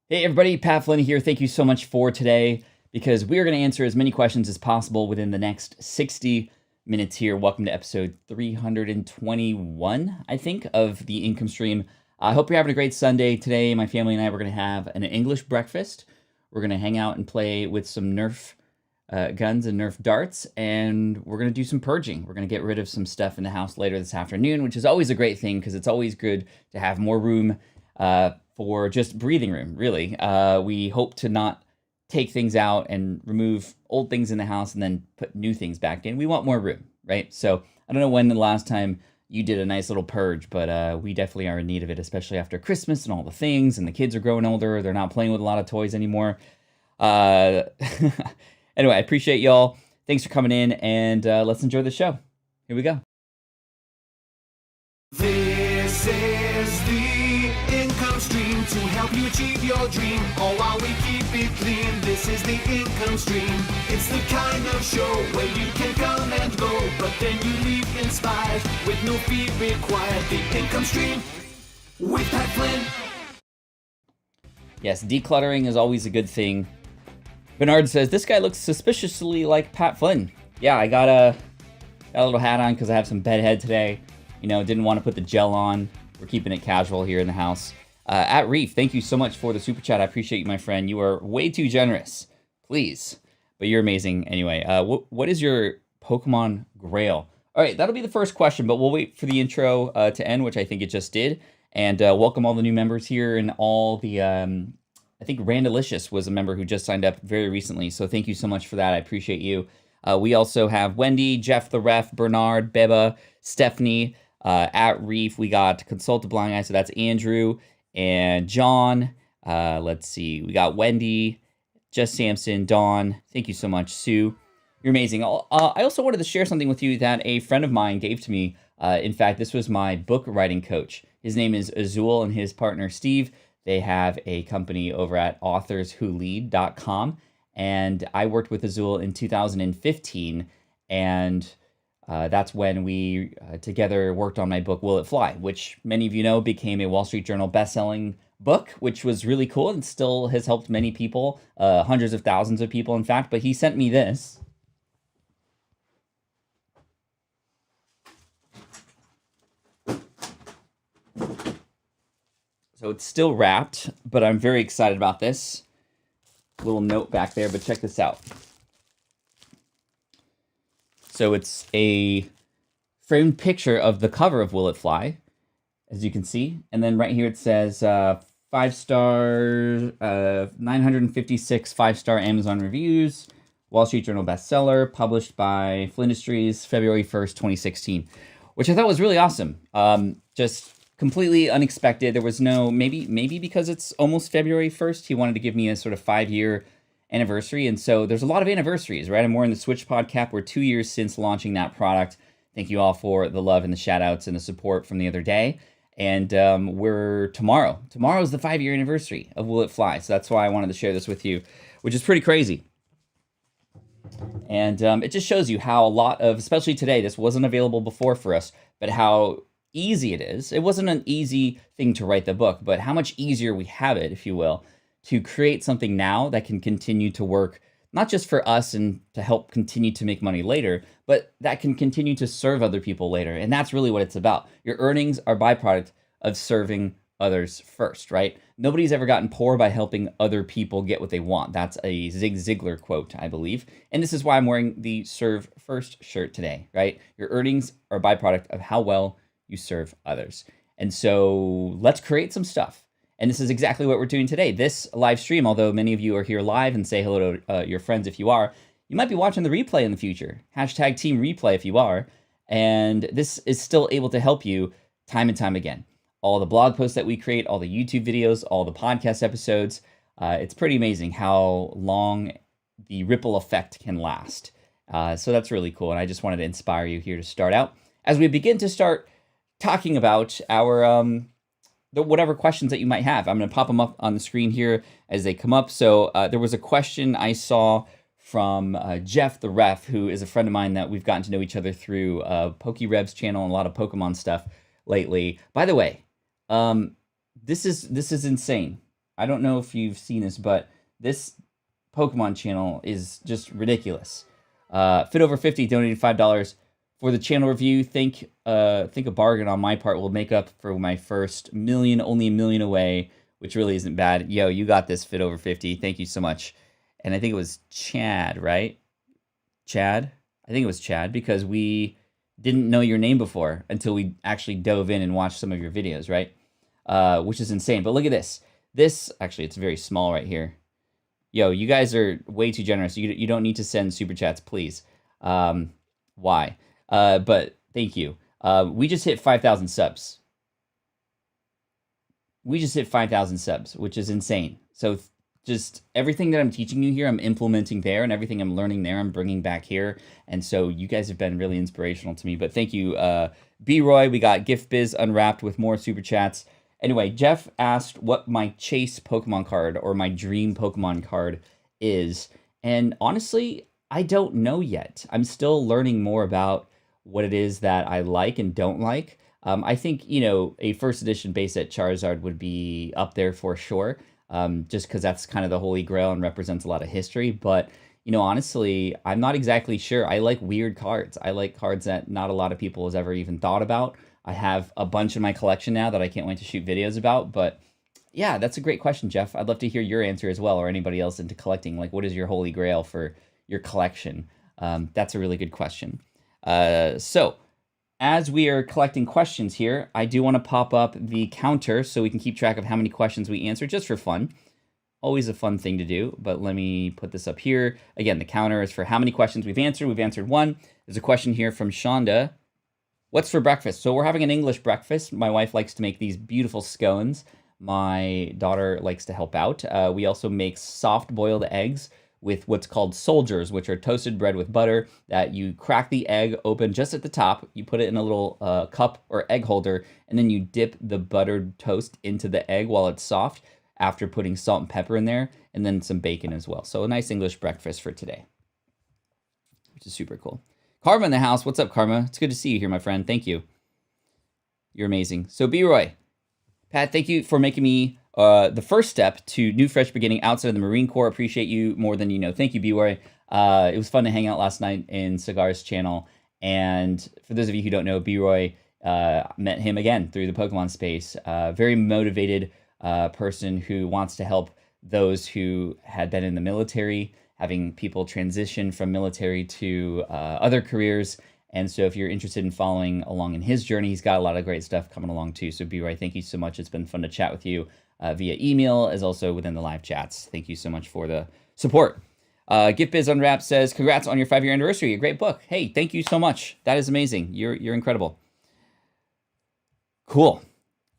Hey everybody, Pat Flynn here. Thank you so much for today because we are going to answer as many questions as possible within the next 60 minutes here. Welcome to episode 321, I think, of the income stream. I hope you're having a great Sunday. Today, my family and I, we're going to have an English breakfast. We're going to hang out and play with some Nerf guns and Nerf darts, and we're going to do some purging. We're going to get rid of some stuff in the house later this afternoon, which is always a great thing because it's always good to have more room for just breathing room, really. We hope to not take things out and remove old things in the house and then put new things back in. We want more room, right? So I don't know when the last time you did a nice little purge, but we definitely are in need of it, especially after Christmas and all the things, and the kids are growing older. They're not playing with a lot of toys anymore. Anyway, I appreciate y'all. Thanks for coming in, and let's enjoy the show. Here we go. This is the income stream to help you achieve your dream, all while we keep it clean. This is the income stream. It's the kind of show where you can come and go, but then you leave inspired with no fee required. The income stream with Pat Flynn. Yes, decluttering is always a good thing. Bernard says, this guy looks suspiciously like Pat Flynn. Yeah, I got a little hat on because I have some bedhead today. You know, didn't want to put the gel on. We're keeping it casual here in the house. At Reef, thank you so much for the super chat. I appreciate you, my friend. You are way too generous. Please. But you're amazing anyway. What is your Pokemon Grail? All right, that'll be the first question, but we'll wait for the intro to end, which I think it just did. And welcome all the new members here and all the... I think Randalicious was a member who just signed up very recently, so thank you so much for that. I appreciate you. We also have Wendy, Jeff the Ref, Bernard, Beba, Stephanie. At Reef, we got Consult the Blind Guy, so that's Andrew and John. Let's see, we got Wendy, Jess Sampson, Dawn. Thank you so much, Sue. You're amazing. I also wanted to share something with you that a friend of mine gave to me. In fact, this was my book writing coach. His name is Azul, and his partner, Steve. They have a company over at authorswholead.com, and I worked with Azul in 2015, and that's when we together worked on my book, Will It Fly, which many of you know became a Wall Street Journal best-selling book, which was really cool and still has helped many people, hundreds of thousands of people, in fact. But he sent me this. So it's still wrapped, but I'm very excited about this. Little note back there, but check this out. So it's a framed picture of the cover of Will It Fly, as you can see. And then right here it says 5-star, 956 5-star Amazon reviews, Wall Street Journal bestseller, published by Flynn Industries, February 1st, 2016, which I thought was really awesome. Just completely unexpected. There was no, maybe because it's almost February 1st, he wanted to give me a sort of 5-year anniversary. And so there's a lot of anniversaries, right? I'm wearing the SwitchPod cap. We're 2 years since launching that product. Thank you all for the love and the shout outs and the support from the other day. And tomorrow's the 5-year anniversary of Will It Fly. So that's why I wanted to share this with you, which is pretty crazy. And it just shows you how a lot of, especially today, this wasn't available before for us, but how easy it is. It wasn't an easy thing to write the book, but how much easier we have it, if you will, to create something now that can continue to work, not just for us and to help continue to make money later, but that can continue to serve other people later. And that's really what it's about. Your earnings are byproduct of serving others first, right? Nobody's ever gotten poor by helping other people get what they want. That's a Zig Ziglar quote, I believe. And this is why I'm wearing the Serve First shirt today, right? Your earnings are a byproduct of how well you serve others. And so let's create some stuff. And this is exactly what we're doing today. This live stream, although many of you are here live and say hello to your friends if you are, you might be watching the replay in the future. Hashtag Team Replay if you are. And this is still able to help you time and time again. All the blog posts that we create, all the YouTube videos, all the podcast episodes. It's pretty amazing how long the ripple effect can last. So that's really cool. And I just wanted to inspire you here to start out. As we begin to start talking about our whatever questions that you might have. I'm going to pop them up on the screen here as they come up. So there was a question I saw from Jeff the Ref, who is a friend of mine that we've gotten to know each other through PokeRev's channel and a lot of Pokemon stuff lately. By the way, this is insane. I don't know if you've seen this, but this Pokemon channel is just ridiculous. Fit over 50 donated $5 for the channel review. Think a bargain on my part will make up for my first million, only a million away, which really isn't bad. Yo, you got this, Fit over 50. Thank you so much. And I think it was Chad, right? Chad? I think it was Chad, because we didn't know your name before until we actually dove in and watched some of your videos, right? Which is insane. But look at this. This, actually, it's very small right here. Yo, you guys are way too generous. You don't need to send super chats, please. Why? But thank you. We just hit 5,000 subs. We just hit 5,000 subs, which is insane. So just everything that I'm teaching you here, I'm implementing there, and everything I'm learning there, I'm bringing back here. And so you guys have been really inspirational to me. But thank you, B-Roy. We got Gift Biz Unwrapped with more super chats. Anyway, Jeff asked what my chase Pokemon card or my dream Pokemon card is. And honestly, I don't know yet. I'm still learning more about what it is that I like and don't like. I think, a first edition base set Charizard would be up there for sure, just because that's kind of the holy grail and represents a lot of history. But, honestly, I'm not exactly sure. I like weird cards. I like cards that not a lot of people has ever even thought about. I have a bunch in my collection now that I can't wait to shoot videos about. But yeah, that's a great question, Jeff. I'd love to hear your answer as well, or anybody else into collecting. Like, what is your holy grail for your collection? That's a really good question. So as we are collecting questions here, I do want to pop up the counter so we can keep track of how many questions we answer, just for fun. Always a fun thing to do, but let me put this up here. Again, the counter is for how many questions we've answered. We've answered one. There's a question here from Shonda. What's for breakfast? So we're having an English breakfast. My wife likes to make these beautiful scones. My daughter likes to help out. We also make soft boiled eggs with what's called soldiers, which are toasted bread with butter that you crack the egg open just at the top. You put it in a little cup or egg holder, and then you dip the buttered toast into the egg while it's soft after putting salt and pepper in there, and then some bacon as well. So a nice English breakfast for today, which is super cool. Karma in the house. What's up, Karma? It's good to see you here, my friend. Thank you. You're amazing. So B-Roy, Pat, thank you for making me the first step to new fresh beginning outside of the Marine Corps. Appreciate you more than you know. Thank you, B-Roy. It was fun to hang out last night in Cigar's channel. And for those of you who don't know, B-Roy, met him again through the Pokemon space. Very motivated person who wants to help those who had been in the military, having people transition from military to other careers. And so if you're interested in following along in his journey, he's got a lot of great stuff coming along too. So B-Roy, thank you so much. It's been fun to chat with you via email, as also within the live chats. Thank you so much for the support. Gift Biz Unwrapped says, congrats on your 5-year anniversary. A great book. Hey, thank you so much. That is amazing. You're incredible. Cool.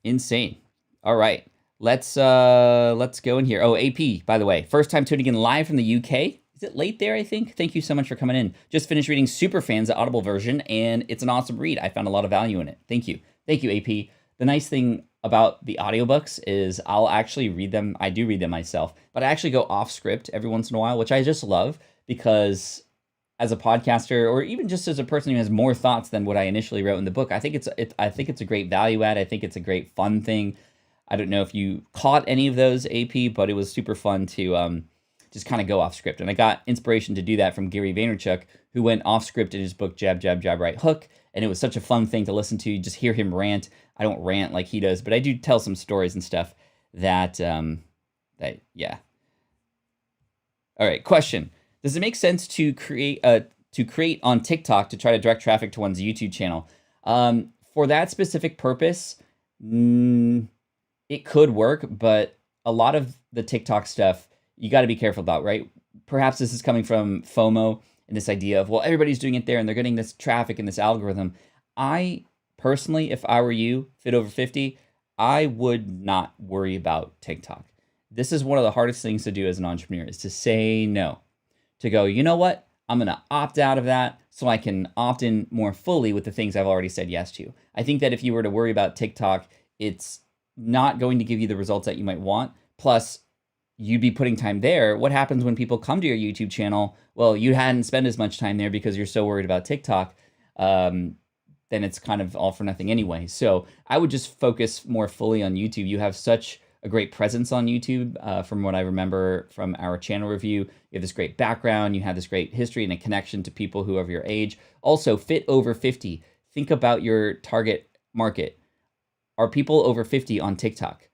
Insane. All right. Let's go in here. Oh, AP, by the way, first time tuning in live from the UK. Is it late there, I think? Thank you so much for coming in. Just finished reading Superfans, the Audible version, and it's an awesome read. I found a lot of value in it. Thank you. Thank you, AP. The nice thing about the audiobooks is I'll actually read them. I do read them myself, but I actually go off script every once in a while, which I just love, because as a podcaster, or even just as a person who has more thoughts than what I initially wrote in the book, I think it's a great value add. I think it's a great fun thing. I don't know if you caught any of those, AP, but it was super fun to just kind of go off script. And I got inspiration to do that from Gary Vaynerchuk, who went off script in his book, Jab, Jab, Jab, Right Hook. And it was such a fun thing to listen to. You just hear him rant. I don't rant like he does, but I do tell some stories and stuff that, yeah. All right, question. Does it make sense to create on TikTok to try to direct traffic to one's YouTube channel? For that specific purpose, it could work, but a lot of the TikTok stuff, you got to be careful about, right? Perhaps this is coming from FOMO and this idea of, well, everybody's doing it there and they're getting this traffic and this algorithm. I personally, if I were you, Fit Over 50, I would not worry about TikTok. This is one of the hardest things to do as an entrepreneur, is to say no. To go, you know what? I'm going to opt out of that so I can opt in more fully with the things I've already said yes to. I think that if you were to worry about TikTok, it's not going to give you the results that you might want. Plus, you'd be putting time there. What happens when people come to your YouTube channel? Well, you hadn't spent as much time there because you're so worried about TikTok. Then it's kind of all for nothing anyway. So I would just focus more fully on YouTube. You have such a great presence on YouTube. From what I remember from our channel review, you have this great background, you have this great history and a connection to people who are of your age. Also, fit over 50. Think about your target market. Are people over 50 on TikTok?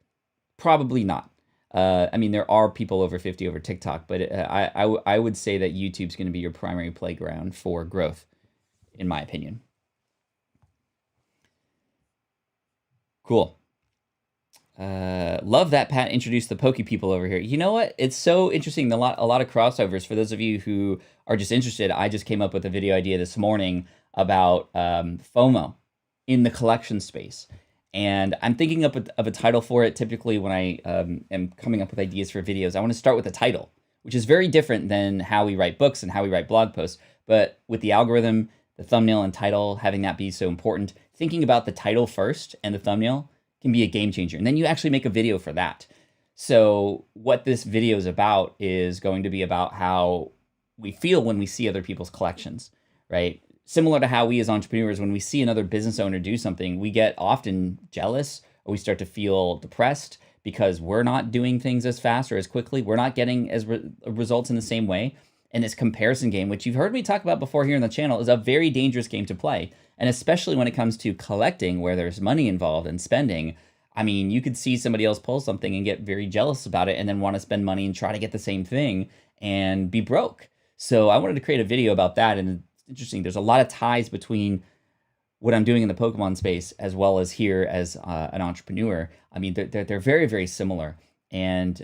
Probably not. I mean, there are people over 50 over TikTok, but I would say that YouTube's going to be your primary playground for growth, in my opinion. Cool. Love that Pat introduced the Poke people over here. You know what? It's so interesting. A lot of crossovers. For those of you who are just interested, I just came up with a video idea this morning about FOMO in the collection space. And I'm thinking of a title for it. Typically, when I am coming up with ideas for videos, I want to start with a title, which is very different than how we write books and how we write blog posts. But with the algorithm, the thumbnail and title, having that be so important, thinking about the title first and the thumbnail can be a game changer. And then you actually make a video for that. So what this video is about is going to be about how we feel when we see other people's collections, right? Similar to how we as entrepreneurs, when we see another business owner do something, we get often jealous or we start to feel depressed because we're not doing things as fast or as quickly. We're not getting as results in the same way. And this comparison game, which you've heard me talk about before here on the channel, is a very dangerous game to play. And especially when it comes to collecting, where there's money involved and spending. I mean, you could see somebody else pull something and get very jealous about it and then want to spend money and try to get the same thing and be broke. So I wanted to create a video about that. And it's interesting. There's a lot of ties between what I'm doing in the Pokemon space as well as here as an entrepreneur. I mean, they're very, very similar. And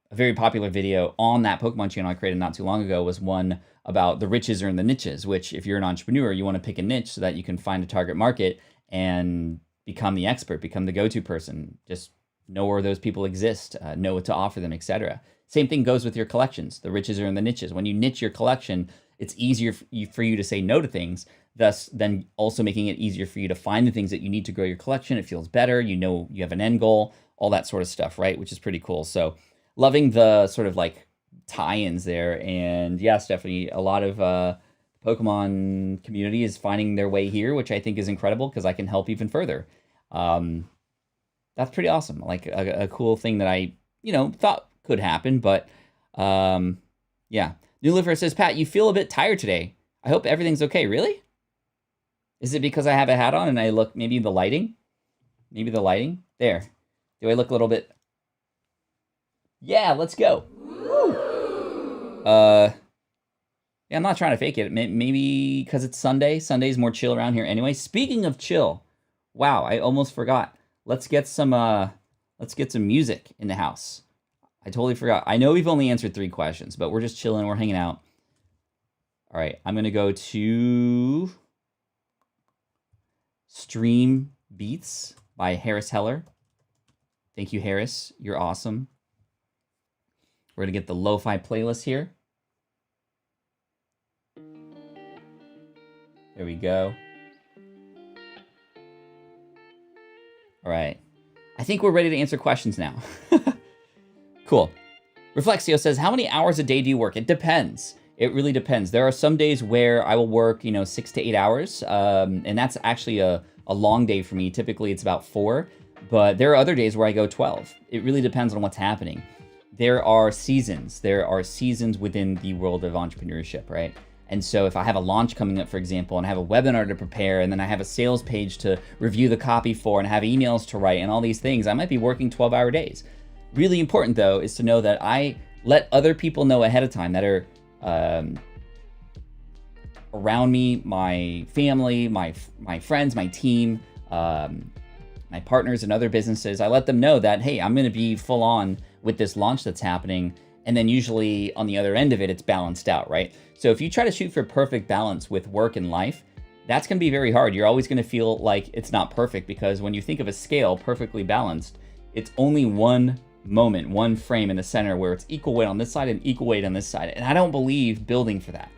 a very popular video on that Pokemon channel I created not too long ago was one about the riches are in the niches, which if you're an entrepreneur, you want to pick a niche so that you can find a target market and become the expert, become the go-to person, just know where those people exist, know what to offer them, etc. Same thing goes with your collections. The riches are in the niches. When you niche your collection, it's easier for you to say no to things, thus then also making it easier for you to find the things that you need to grow your collection. It feels better. You know you have an end goal, all that sort of stuff, right? Which is pretty cool. So loving the sort of like tie-ins there. And yeah, Stephanie, a lot of Pokemon community is finding their way here, which I think is incredible because I can help even further. That's pretty awesome. Like a cool thing that I, thought could happen, but yeah. New Liver says, Pat, you feel a bit tired today. I hope everything's okay. Really? Is it because I have a hat on and I look, maybe the lighting? Maybe the lighting? There. Do I look a little bit? Yeah, let's go. Yeah, I'm not trying to fake it. Maybe because it's Sunday. Sunday's more chill around here anyway. Speaking of chill, wow, I almost forgot. Let's get some music in the house. I totally forgot. I know we've only answered 3 questions, but we're just chilling. We're hanging out. All right, I'm gonna go to Stream Beats by Harris Heller. Thank you, Harris. You're awesome. We're gonna get the lo-fi playlist here. There we go. All right. I think we're ready to answer questions now. Cool. Reflexio says, how many hours a day do you work? It depends. It really depends. There are some days where I will work, 6 to 8 hours. And that's actually a long day for me. Typically it's about 4, but there are other days where I go 12. It really depends on what's happening. There are seasons. There are seasons within the world of entrepreneurship, right? And so if I have a launch coming up, for example, and I have a webinar to prepare, and then I have a sales page to review the copy for, and I have emails to write, and all these things, I might be working 12-hour days. Really important, though, is to know that I let other people know ahead of time that are around me, my family, my friends, my team, my partners and other businesses. I let them know that, hey, I'm going to be full on with this launch that's happening. And then usually on the other end of it, it's balanced out, right? So if you try to shoot for perfect balance with work and life, that's going to be very hard. You're always going to feel like it's not perfect, because when you think of a scale perfectly balanced, it's only one moment, one frame in the center where it's equal weight on this side and equal weight on this side. And I don't believe building for that.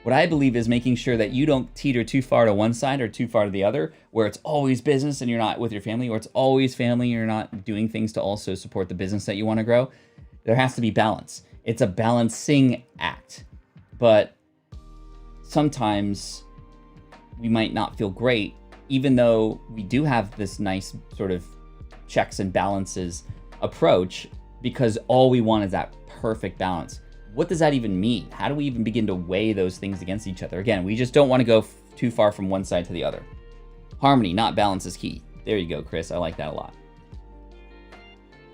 What I believe is making sure that you don't teeter too far to one side or too far to the other, where it's always business and you're not with your family, or it's always family and you're not doing things to also support the business that you want to grow. There has to be balance. It's a balancing act. But sometimes we might not feel great, even though we do have this nice sort of checks and balances approach because all we want is that perfect balance. What does that even mean? How do we even begin to weigh those things against each other? Again, we just don't want to go too far from one side to the other. Harmony, not balance, is key. There you go, Chris. I like that a lot.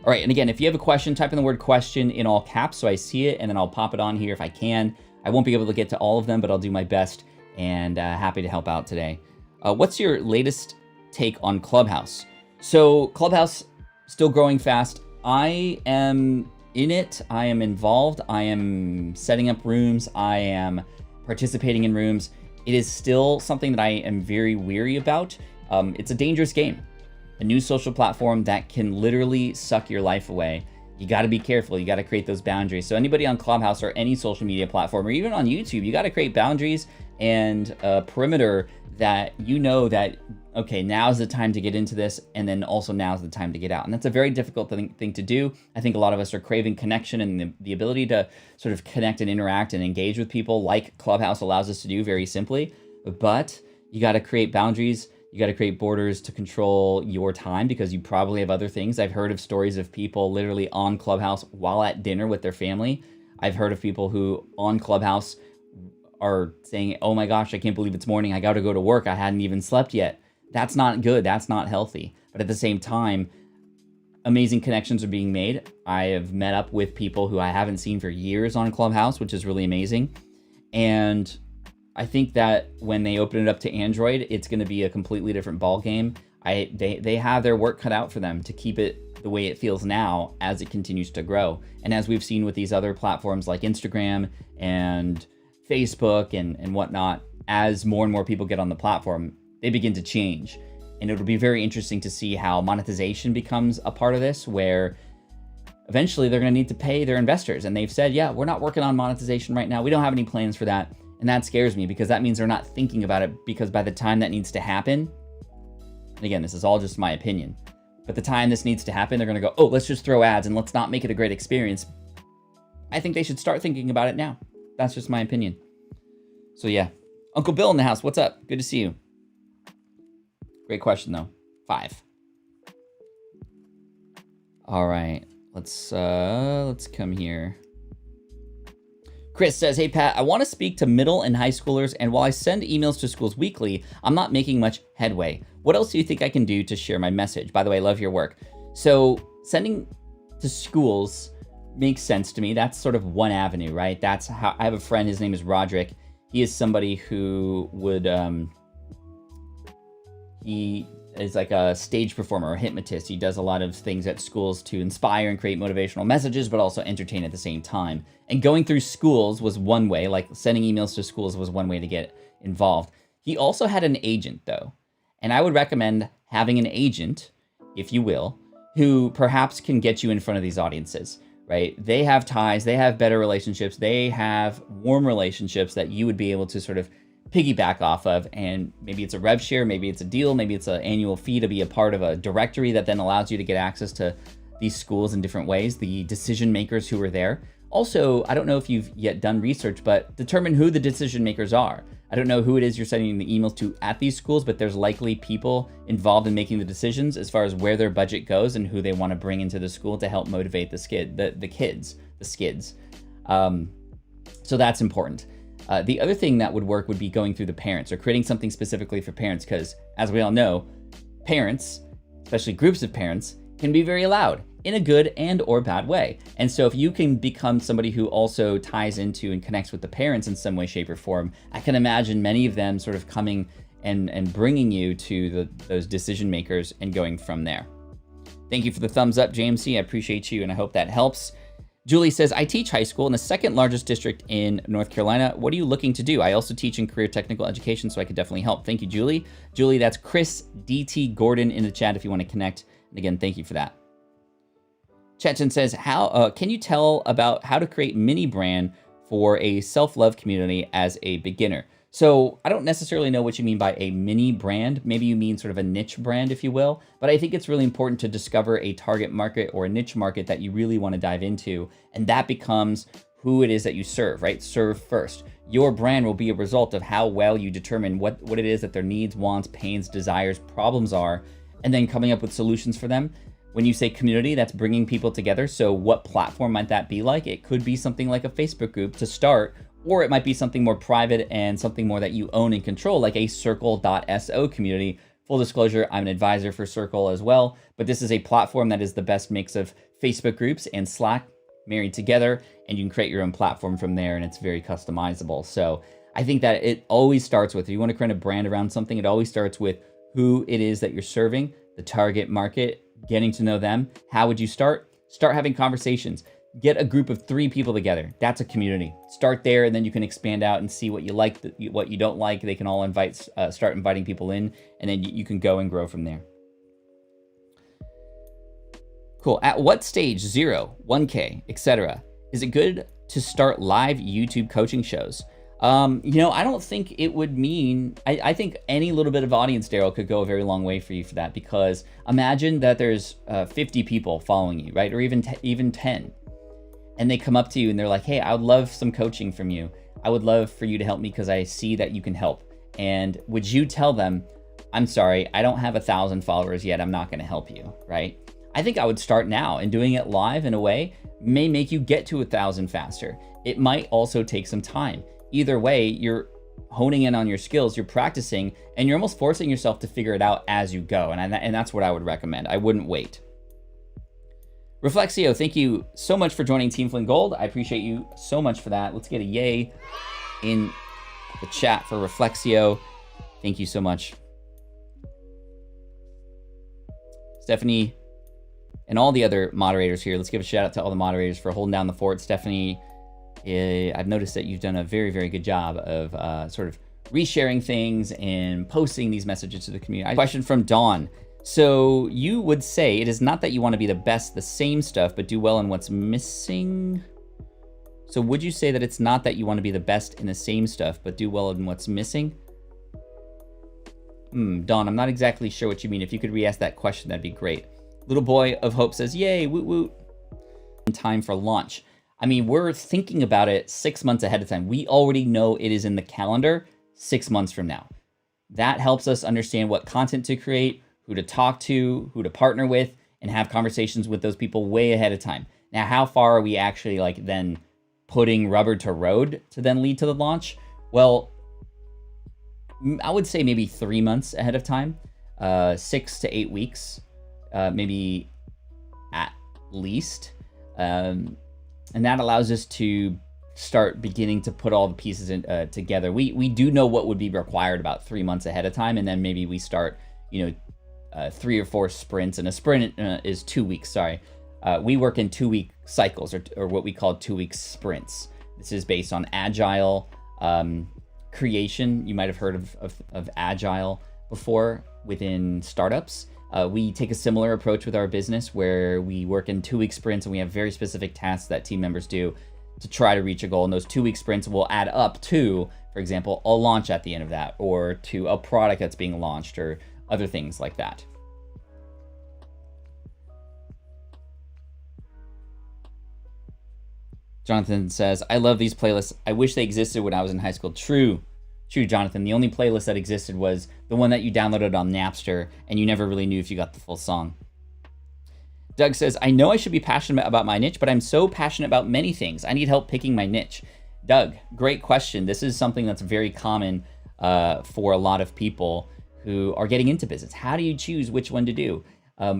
All right, and again, if you have a question, type in the word question in all caps so I see it, and then I'll pop it on here if I can. I won't be able to get to all of them, but I'll do my best, and happy to help out today. What's your latest take on Clubhouse? So Clubhouse, still growing fast. I am in it. I am involved. I am setting up rooms. I am participating in rooms. It is still something that I am very weary about. It's a dangerous game. A new social platform that can literally suck your life away. You got to be careful. You got to create those boundaries. So anybody on Clubhouse or any social media platform, or even on YouTube, you got to create boundaries and a perimeter that you know that, okay, now's the time to get into this, and then also now's the time to get out. And that's a very difficult thing to do. I think a lot of us are craving connection and the ability to sort of connect and interact and engage with people like Clubhouse allows us to do very simply. But you got to create boundaries. You got to create borders to control your time because you probably have other things. I've heard of stories of people literally on Clubhouse while at dinner with their family. I've heard of people who on Clubhouse are saying, oh my gosh, I can't believe it's morning. I got to go to work. I hadn't even slept yet. That's not good. That's not healthy. But at the same time, amazing connections are being made. I have met up with people who I haven't seen for years on Clubhouse, which is really amazing. And I think that when they open it up to Android, it's going to be a completely different ball game. They have their work cut out for them to keep it the way it feels now as it continues to grow. And as we've seen with these other platforms like Instagram and Facebook and whatnot, as more and more people get on the platform, they begin to change. And it'll be very interesting to see how monetization becomes a part of this, where eventually they're going to need to pay their investors. And they've said, yeah, we're not working on monetization right now. We don't have any plans for that. And that scares me because that means they're not thinking about it, because by the time that needs to happen, and again, this is all just my opinion, but the time this needs to happen, they're going to go, oh, let's just throw ads and let's not make it a great experience. I think they should start thinking about it now. That's just my opinion. So yeah. Uncle Bill in the house, what's up? Good to see you. Great question though. 5. All right, let's come here. Chris says, hey Pat, I want to speak to middle and high schoolers, and while I send emails to schools weekly, I'm not making much headway. What else do you think I can do to share my message? By the way, I love your work. So sending to schools makes sense to me. That's sort of one avenue, right? That's how I have a friend, his name is Roderick. He is somebody who would, he is like a stage performer or hypnotist. He does a lot of things at schools to inspire and create motivational messages, but also entertain at the same time. And going through schools was one way, like sending emails to schools was one way to get involved. He also had an agent though. And I would recommend having an agent, if you will, who perhaps can get you in front of these audiences, right? They have ties, they have better relationships, they have warm relationships that you would be able to sort of piggyback off of, and maybe it's a rev share, maybe it's a deal, maybe it's an annual fee to be a part of a directory that then allows you to get access to these schools in different ways, the decision makers who are there. Also, I don't know if you've yet done research, but determine who the decision makers are. I don't know who it is you're sending the emails to at these schools, but there's likely people involved in making the decisions as far as where their budget goes and who they want to bring into the school to help motivate the skids. So that's important. The other thing that would work would be going through the parents or creating something specifically for parents, because as we all know, parents, especially groups of parents, can be very loud in a good and or bad way. And so if you can become somebody who also ties into and connects with the parents in some way, shape, or form, I can imagine many of them sort of coming and bringing you to those decision makers and going from there. Thank you for the thumbs up, JMC. I appreciate you, and I hope that helps. Julie says, I teach high school in the second largest district in North Carolina. What are you looking to do? I also teach in career technical education, so I could definitely help. Thank you, Julie. Julie, that's Chris DT Gordon in the chat if you want to connect. And again, thank you for that. Chechen says, can you tell about how to create mini brand for a self-love community as a beginner? So I don't necessarily know what you mean by a mini brand. Maybe you mean sort of a niche brand, if you will. But I think it's really important to discover a target market or a niche market that you really want to dive into. And that becomes who it is that you serve, right? Serve first. Your brand will be a result of how well you determine what it is that their needs, wants, pains, desires, problems are, and then coming up with solutions for them. When you say community, that's bringing people together. So what platform might that be like? It could be something like a Facebook group to start, or it might be something more private and something more that you own and control, like a circle.so community. Full disclosure, I'm an advisor for Circle as well, but this is a platform that is the best mix of Facebook groups and Slack married together, and you can create your own platform from there, and it's very customizable. So I think that it always starts with, if you want to create a brand around something, it always starts with who it is that you're serving, the target market, getting to know them. How would you start? Start having conversations. Get a group of 3 people together. That's a community. Start there, and then you can expand out and see what you like, what you don't like. They can all start inviting people in, and then you can go and grow from there. Cool. At what stage, 0, 1K, etc., is it good to start live YouTube coaching shows? I don't think it would mean, I think any little bit of audience, Daryl, could go a very long way for you for that, because imagine that there's 50 people following you, right? Or even 10. And they come up to you and they're like, hey, I would love some coaching from you. I would love for you to help me because I see that you can help. And would you tell them, I'm sorry, I don't have 1,000 followers yet. I'm not going to help you, right? I think I would start now, and doing it live in a way may make you get to 1,000 faster. It might also take some time. Either way, you're honing in on your skills, you're practicing, and you're almost forcing yourself to figure it out as you go. And that's what I would recommend. I wouldn't wait. Reflexio, thank you so much for joining Team Flynn Gold. I appreciate you so much for that. Let's get a yay in the chat for Reflexio. Thank you so much. Stephanie and all the other moderators here. Let's give a shout out to all the moderators for holding down the fort. Stephanie, I've noticed that you've done a very, very good job of sort of resharing things and posting these messages to the community. Question from Dawn. So you would say it is not that you want to be the best, the same stuff, but do well in what's missing? So would you say that it's not that you want to be the best in the same stuff, but do well in what's missing? Dawn, I'm not exactly sure what you mean. If you could re-ask that question, that'd be great. Little Boy of Hope says, yay, woot woot. In time for launch. I mean, we're thinking about it 6 months ahead of time. We already know it is in the calendar 6 months from now. That helps us understand what content to create, who to talk to, who to partner with, and have conversations with those people way ahead of time. Now, how far are we actually then putting rubber to road to then lead to the launch? Well, I would say maybe 3 months ahead of time, 6 to 8 weeks, maybe at least. And that allows us to start beginning to put all the pieces together. We do know what would be required about 3 months ahead of time, and then maybe we start, 3 or 4 sprints, and a sprint is 2 weeks, sorry. We work in 2-week cycles, or what we call 2-week sprints. This is based on agile creation. You might have heard of agile before within startups. We take a similar approach with our business, where we work in 2-week sprints, and we have very specific tasks that team members do to try to reach a goal. And those 2-week sprints will add up to, for example, a launch at the end of that, or to a product that's being launched, or other things like that. Jonathan says, I love these playlists. I wish they existed when I was in high school. True, Jonathan. The only playlist that existed was the one that you downloaded on Napster, and you never really knew if you got the full song. Doug says, I know I should be passionate about my niche, but I'm so passionate about many things. I need help picking my niche. Doug, great question. This is something that's very common for a lot of people who are getting into business. How do you choose which one to do?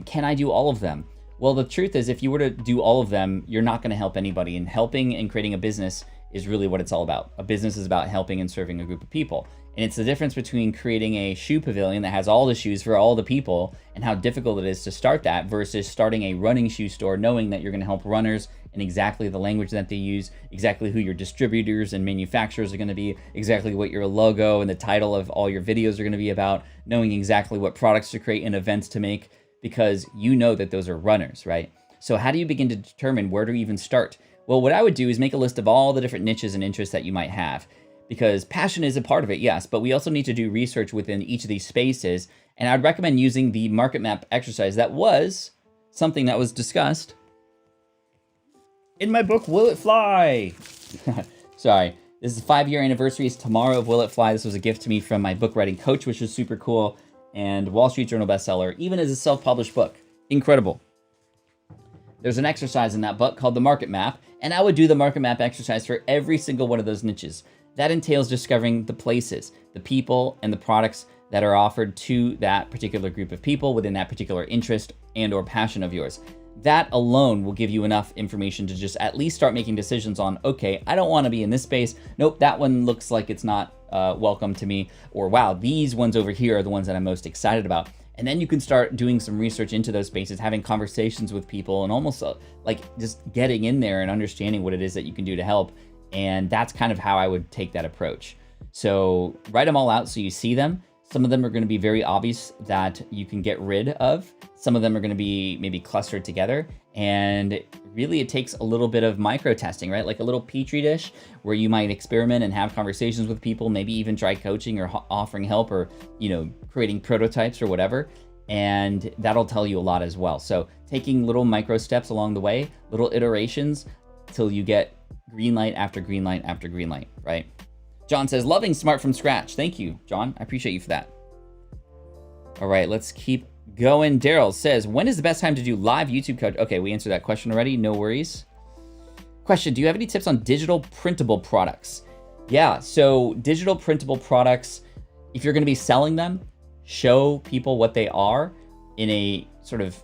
Can I do all of them? Well, the truth is, if you were to do all of them, you're not going to help anybody. And helping and creating a business is really what it's all about. A business is about helping and serving a group of people. And it's the difference between creating a shoe pavilion that has all the shoes for all the people, and how difficult it is to start that, versus starting a running shoe store, knowing that you're going to help runners in exactly the language that they use, exactly who your distributors and manufacturers are going to be, exactly what your logo and the title of all your videos are going to be about, knowing exactly what products to create and events to make, because you know that those are runners, right? So how do you begin to determine where to even start? Well, what I would do is make a list of all the different niches and interests that you might have, because passion is a part of it, yes, but we also need to do research within each of these spaces. And I'd recommend using the market map exercise. That was something that was discussed in my book, Will It Fly? Sorry, this is the 5-year anniversary. It's tomorrow of Will It Fly. This was a gift to me from my book writing coach, which was super cool, and Wall Street Journal bestseller, even as a self-published book. Incredible. There's an exercise in that book called the market map, and I would do the market map exercise for every single one of those niches. That entails discovering the places, the people, and the products that are offered to that particular group of people within that particular interest and or passion of yours. That alone will give you enough information to just at least start making decisions on, okay, I don't want to be in this space. Nope, that one looks like it's not welcome to me. Or wow, these ones over here are the ones that I'm most excited about. And then you can start doing some research into those spaces, having conversations with people, and almost like just getting in there and understanding what it is that you can do to help. And that's kind of how I would take that approach. So write them all out so you see them. Some of them are going to be very obvious that you can get rid of. Some of them are going to be maybe clustered together. And really it takes a little bit of micro testing, right? Like a little petri dish where you might experiment and have conversations with people, maybe even try coaching or offering help or, creating prototypes or whatever. And that'll tell you a lot as well. So taking little micro steps along the way, little iterations till you get green light after green light after green light, right? John says, loving Smart from Scratch. Thank you, John. I appreciate you for that. All right, let's keep going. Daryl says, when is the best time to do live YouTube coach? Okay, we answered that question already. No worries. Question, do you have any tips on digital printable products? Yeah, so digital printable products, if you're going to be selling them, show people what they are in a sort of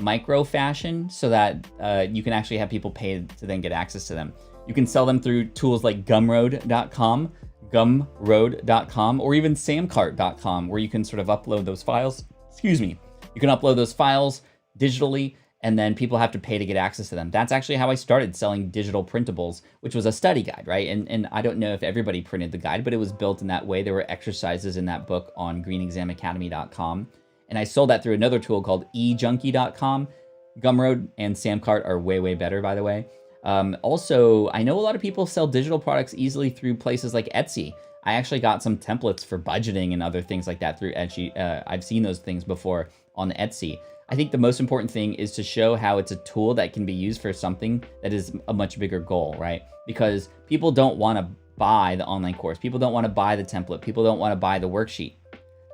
micro fashion so that you can actually have people pay to then get access to them. You can sell them through tools like gumroad.com, or even samcart.com, where you can sort of upload those files. Excuse me. You can upload those files digitally, and then people have to pay to get access to them. That's actually how I started selling digital printables, which was a study guide, right? And I don't know if everybody printed the guide, but it was built in that way. There were exercises in that book on greenexamacademy.com. And I sold that through another tool called ejunkie.com. Gumroad and Samcart are way, way better, by the way. Also, I know a lot of people sell digital products easily through places like Etsy. I actually got some templates for budgeting and other things like that through Etsy. I've seen those things before on Etsy. I think the most important thing is to show how it's a tool that can be used for something that is a much bigger goal, right? Because people don't want to buy the online course. People don't want to buy the template. People don't want to buy the worksheet.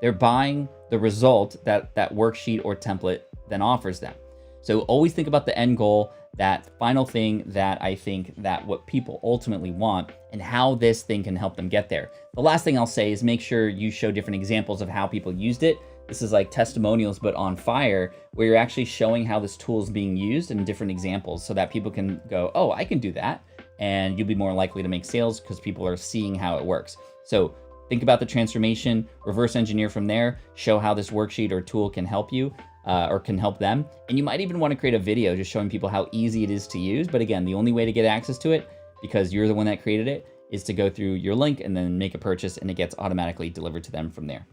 They're buying the result that that worksheet or template then offers them. So always think about the end goal, that final thing that I think that what people ultimately want and how this thing can help them get there. The last thing I'll say is make sure you show different examples of how people used it. This is like testimonials, but on fire, where you're actually showing how this tool is being used in different examples so that people can go, oh, I can do that. And you'll be more likely to make sales because people are seeing how it works. So think about the transformation, reverse engineer from there, show how this worksheet or tool can help you or can help them. And you might even want to create a video just showing people how easy it is to use. But again, the only way to get access to it, because you're the one that created it, is to go through your link and then make a purchase, and it gets automatically delivered to them from there.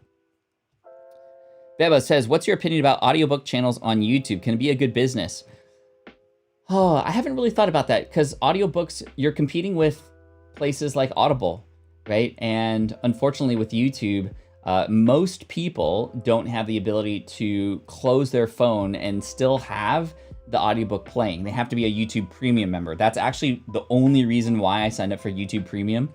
Beba says, what's your opinion about audiobook channels on YouTube? Can it be a good business? Oh, I haven't really thought about that, because audiobooks, you're competing with places like Audible, right? And unfortunately with YouTube, most people don't have the ability to close their phone and still have the audiobook playing. They have to be a YouTube Premium member. That's actually the only reason why I signed up for YouTube Premium,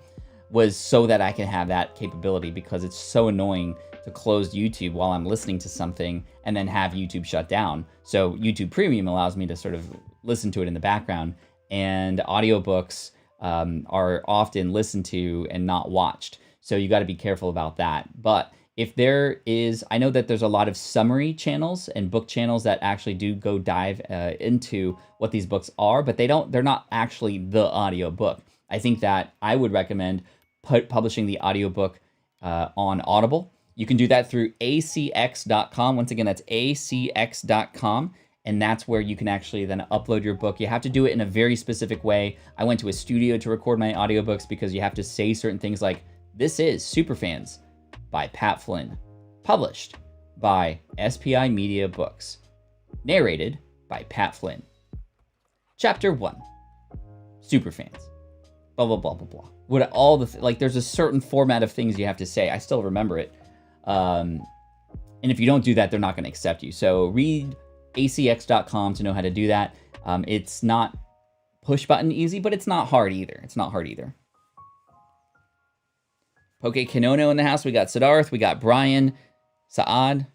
was so that I can have that capability, because it's so annoying to close YouTube while I'm listening to something and then have YouTube shut down. So YouTube Premium allows me to sort of listen to it in the background, and audiobooks are often listened to and not watched. So you got to be careful about that. But if there is, I know that there's a lot of summary channels and book channels that actually do go dive into what these books are, but they're not actually the audio book. I think that I would recommend publishing the audiobook on Audible. You can do that through acx.com. Once again, that's acx.com. And that's where you can actually then upload your book. You have to do it in a very specific way. I went to a studio to record my audiobooks because you have to say certain things like, this is Superfans by Pat Flynn, published by SPI Media Books, narrated by Pat Flynn. Chapter 1, Superfans, blah, blah, blah, blah, blah. What all the, there's a certain format of things you have to say. I still remember it. And if you don't do that, they're not going to accept you. So read acx.com to know how to do that. It's not push button easy, but it's not hard either. Poke Kinono in the house. We got Siddharth. We got Brian. Saad.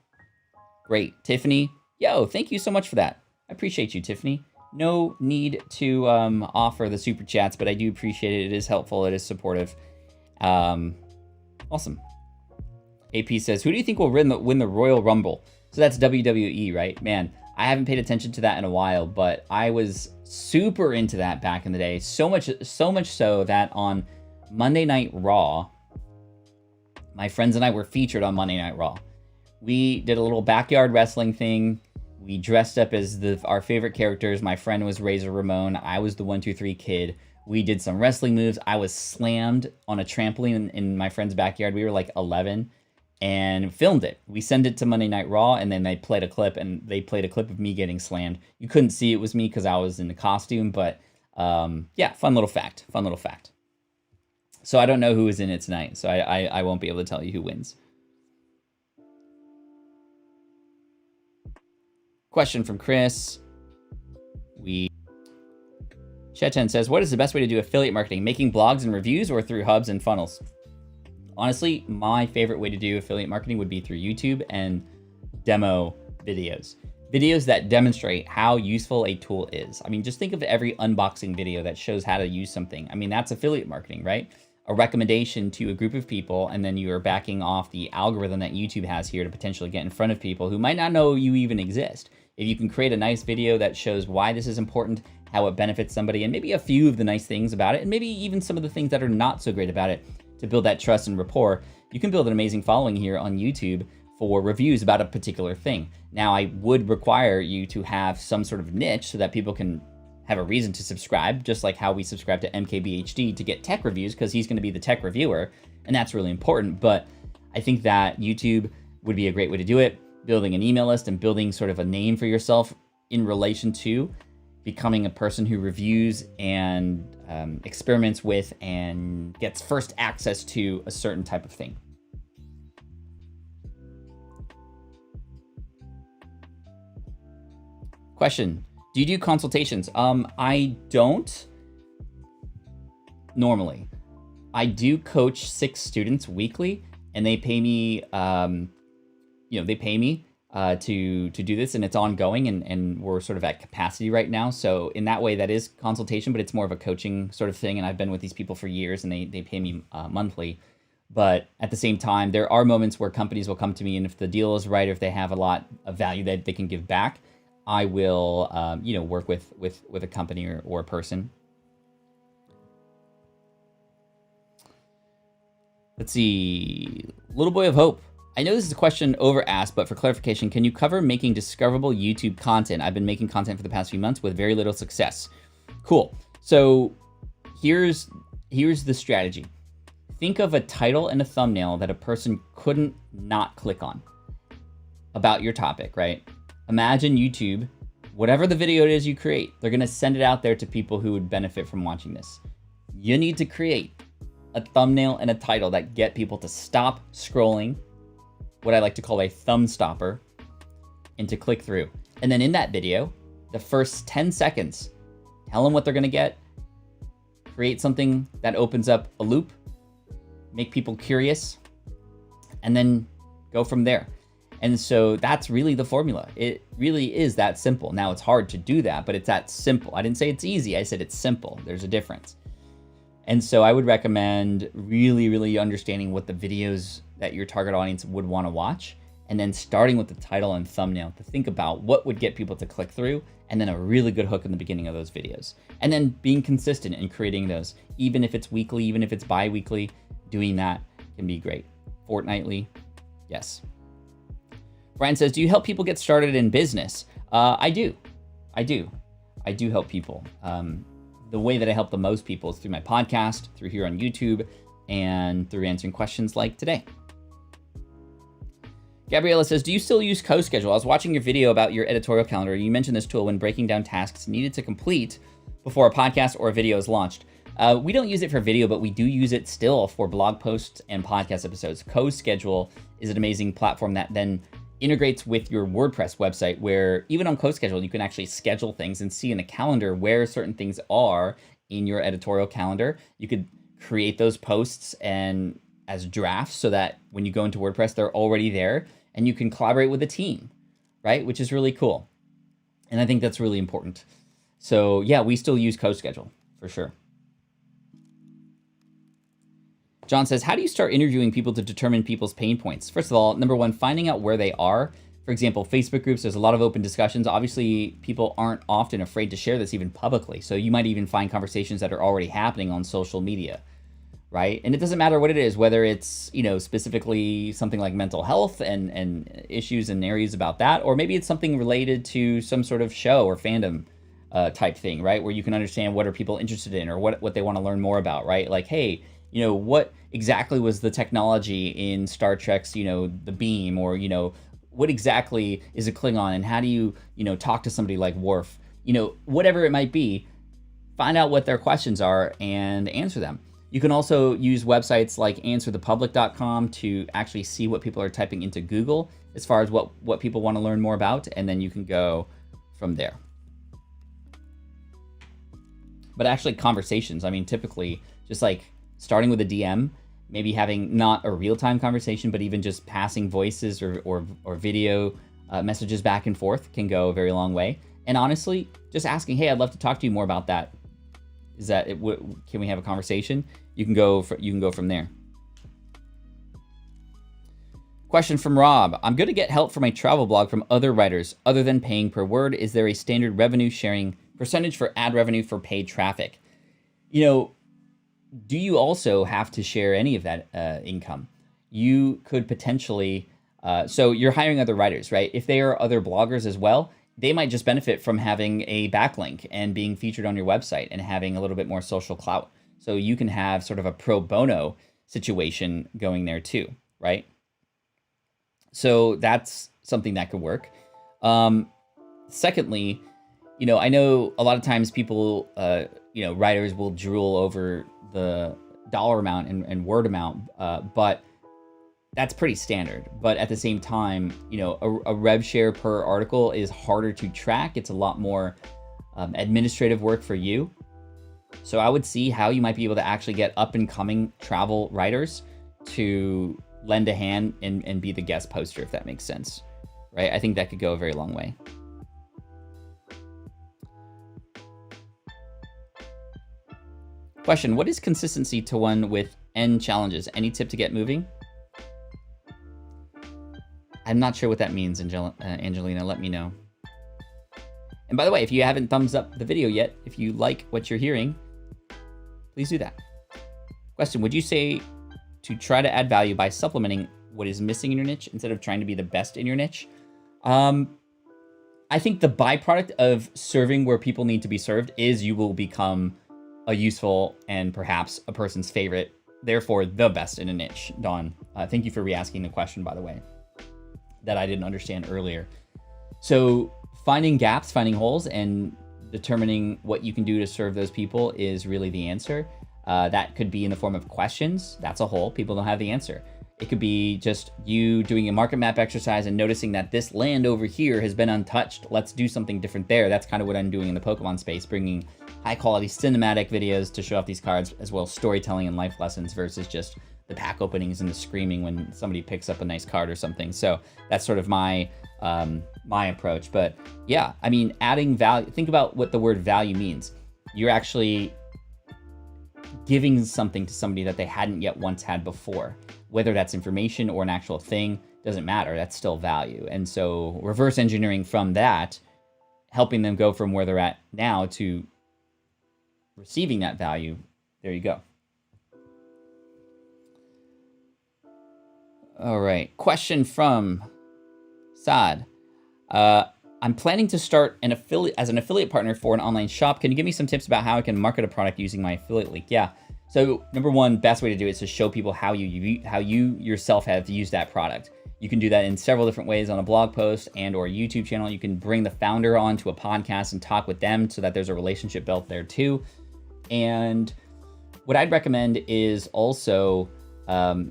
Great. Tiffany. Yo, thank you so much for that. I appreciate you, Tiffany. no need to offer the super chats, but I do appreciate it. It is helpful. It is supportive. Awesome. AP says, who do you think will win the Royal Rumble? So that's WWE, right? Man, I haven't paid attention to that in a while, but I was super into that back in the day. So much so that on Monday Night Raw, my friends and I were featured on Monday Night Raw. We did a little backyard wrestling thing. We dressed up as our favorite characters. My friend was Razor Ramon. I was the 1-2-3 Kid. We did some wrestling moves. I was slammed on a trampoline in my friend's backyard. We were like 11 and filmed it. We sent it to Monday Night Raw, and then they played a clip of me getting slammed. You couldn't see it was me because I was in the costume, but yeah, fun little fact. So I don't know who is in it tonight, so I won't be able to tell you who wins. Question from Chris. Chechen says, what is the best way to do affiliate marketing? Making blogs and reviews or through hubs and funnels? Honestly, my favorite way to do affiliate marketing would be through YouTube and demo videos. Videos that demonstrate how useful a tool is. I mean, just think of every unboxing video that shows how to use something. I mean, that's affiliate marketing, right? A recommendation to a group of people, and then you are backing off the algorithm that YouTube has here to potentially get in front of people who might not know you even exist. If you can create a nice video that shows why this is important, how it benefits somebody, and maybe a few of the nice things about it, and maybe even some of the things that are not so great about it to build that trust and rapport, you can build an amazing following here on YouTube for reviews about a particular thing. Now, I would require you to have some sort of niche so that people can have a reason to subscribe, just like how we subscribe to MKBHD to get tech reviews, because he's going to be the tech reviewer, and that's really important. But I think that YouTube would be a great way to do it, building an email list and building sort of a name for yourself in relation to becoming a person who reviews and experiments with and gets first access to a certain type of thing. Question. Do you do consultations? I don't normally. I do coach 6 students weekly, and they pay me, to do this, and it's ongoing, and we're sort of at capacity right now. So in that way, that is consultation, but it's more of a coaching sort of thing. And I've been with these people for years, and they pay me monthly. But at the same time, there are moments where companies will come to me, and if the deal is right, or if they have a lot of value that they can give back, I will, work with a company or a person. Let's see. Little Boy of Hope. I know this is a question over asked, but for clarification, can you cover making discoverable YouTube content? I've been making content for the past few months with very little success. Cool. So here's the strategy. Think of a title and a thumbnail that a person couldn't not click on about your topic, right? Imagine YouTube, whatever the video it is you create, they're going to send it out there to people who would benefit from watching this. You need to create a thumbnail and a title that get people to stop scrolling, what I like to call a thumb stopper, and to click through. And then in that video, the first 10 seconds, tell them what they're going to get, create something that opens up a loop, make people curious, and then go from there. And so that's really the formula. It really is that simple. Now, it's hard to do that, but it's that simple. I didn't say it's easy. I said it's simple. There's a difference. And so I would recommend really, really understanding what the videos that your target audience would want to watch, and then starting with the title and thumbnail to think about what would get people to click through, and then a really good hook in the beginning of those videos. And then being consistent in creating those, even if it's weekly, even if it's bi-weekly, doing that can be great. Fortnightly, yes. Brian says, do you help people get started in business? I do help people. The way that I help the most people is through my podcast, through here on YouTube, and through answering questions like today. Gabriella says, do you still use CoSchedule? I was watching your video about your editorial calendar. You mentioned this tool when breaking down tasks needed to complete before a podcast or a video is launched. We don't use it for video, but we do use it still for blog posts and podcast episodes. CoSchedule is an amazing platform that then integrates with your WordPress website, where even on CoSchedule, you can actually schedule things and see in a calendar where certain things are in your editorial calendar. You could create those posts and as drafts so that when you go into WordPress, they're already there, and you can collaborate with a team, right? Which is really cool. And I think that's really important. So yeah, we still use CoSchedule for sure. John says, how do you start interviewing people to determine people's pain points? First of all, number one, finding out where they are. For example, Facebook groups, there's a lot of open discussions. Obviously, people aren't often afraid to share this even publicly. So you might even find conversations that are already happening on social media, right? And it doesn't matter what it is, whether it's, specifically something like mental health and issues and areas about that, or maybe it's something related to some sort of show or fandom type thing, right? Where you can understand what are people interested in or what they want to learn more about, right? Like, hey, what exactly was the technology in Star Trek's, the beam, or, what exactly is a Klingon, and how do you, talk to somebody like Worf, whatever it might be, find out what their questions are and answer them. You can also use websites like answerthepublic.com to actually see what people are typing into Google as far as what people want to learn more about, and then you can go from there. But actually conversations, typically just like starting with a DM, maybe having not a real-time conversation, but even just passing voices or video messages back and forth can go a very long way. And honestly, just asking, hey, I'd love to talk to you more about that. Is that it? Can we have a conversation? You can go from there. Question from Rob. I'm going to get help for my travel blog from other writers other than paying per word. Is there a standard revenue sharing percentage for ad revenue for paid traffic? Do you also have to share any of that income? You could potentially, so you're hiring other writers, right? If they are other bloggers as well, they might just benefit from having a backlink and being featured on your website and having a little bit more social clout. So you can have sort of a pro bono situation going there too, right? So that's something that could work. Secondly, I know a lot of times people, writers will drool over the dollar amount and word amount, but that's pretty standard. But at the same time, a rev share per article is harder to track. It's a lot more administrative work for you. So I would see how you might be able to actually get up and coming travel writers to lend a hand and be the guest poster, if that makes sense, right? I think that could go a very long way. Question, what is consistency to one with N challenges? Any tip to get moving? I'm not sure what that means, Angelina, let me know. And by the way, if you haven't thumbs up the video yet, if you like what you're hearing, please do that. Question, would you say to try to add value by supplementing what is missing in your niche instead of trying to be the best in your niche? I think the byproduct of serving where people need to be served is you will become a useful and perhaps a person's favorite, therefore the best in a niche. Dawn, thank you for re-asking the question, by the way, that I didn't understand earlier. So finding gaps, finding holes, and determining what you can do to serve those people is really the answer. That could be in the form of questions. That's a hole. People don't have the answer. It could be just you doing a market map exercise and noticing that this land over here has been untouched. Let's do something different there. That's kind of what I'm doing in the Pokemon space, bringing high quality cinematic videos to show off these cards, as well as storytelling and life lessons versus just the pack openings and the screaming when somebody picks up a nice card or something. So that's sort of my my approach. But yeah, adding value, think about what the word value means. You're actually giving something to somebody that they hadn't yet once had before. Whether that's information or an actual thing, doesn't matter. That's still value. And so reverse engineering from that, helping them go from where they're at now to receiving that value. There you go. All right. Question from Saad. I'm planning to start an affiliate partner for an online shop. Can you give me some tips about how I can market a product using my affiliate link? Yeah. So number one, best way to do it is to show people how you yourself have used that product. You can do that in several different ways on a blog post and or YouTube channel. You can bring the founder onto a podcast and talk with them so that there's a relationship built there too. And what I'd recommend is also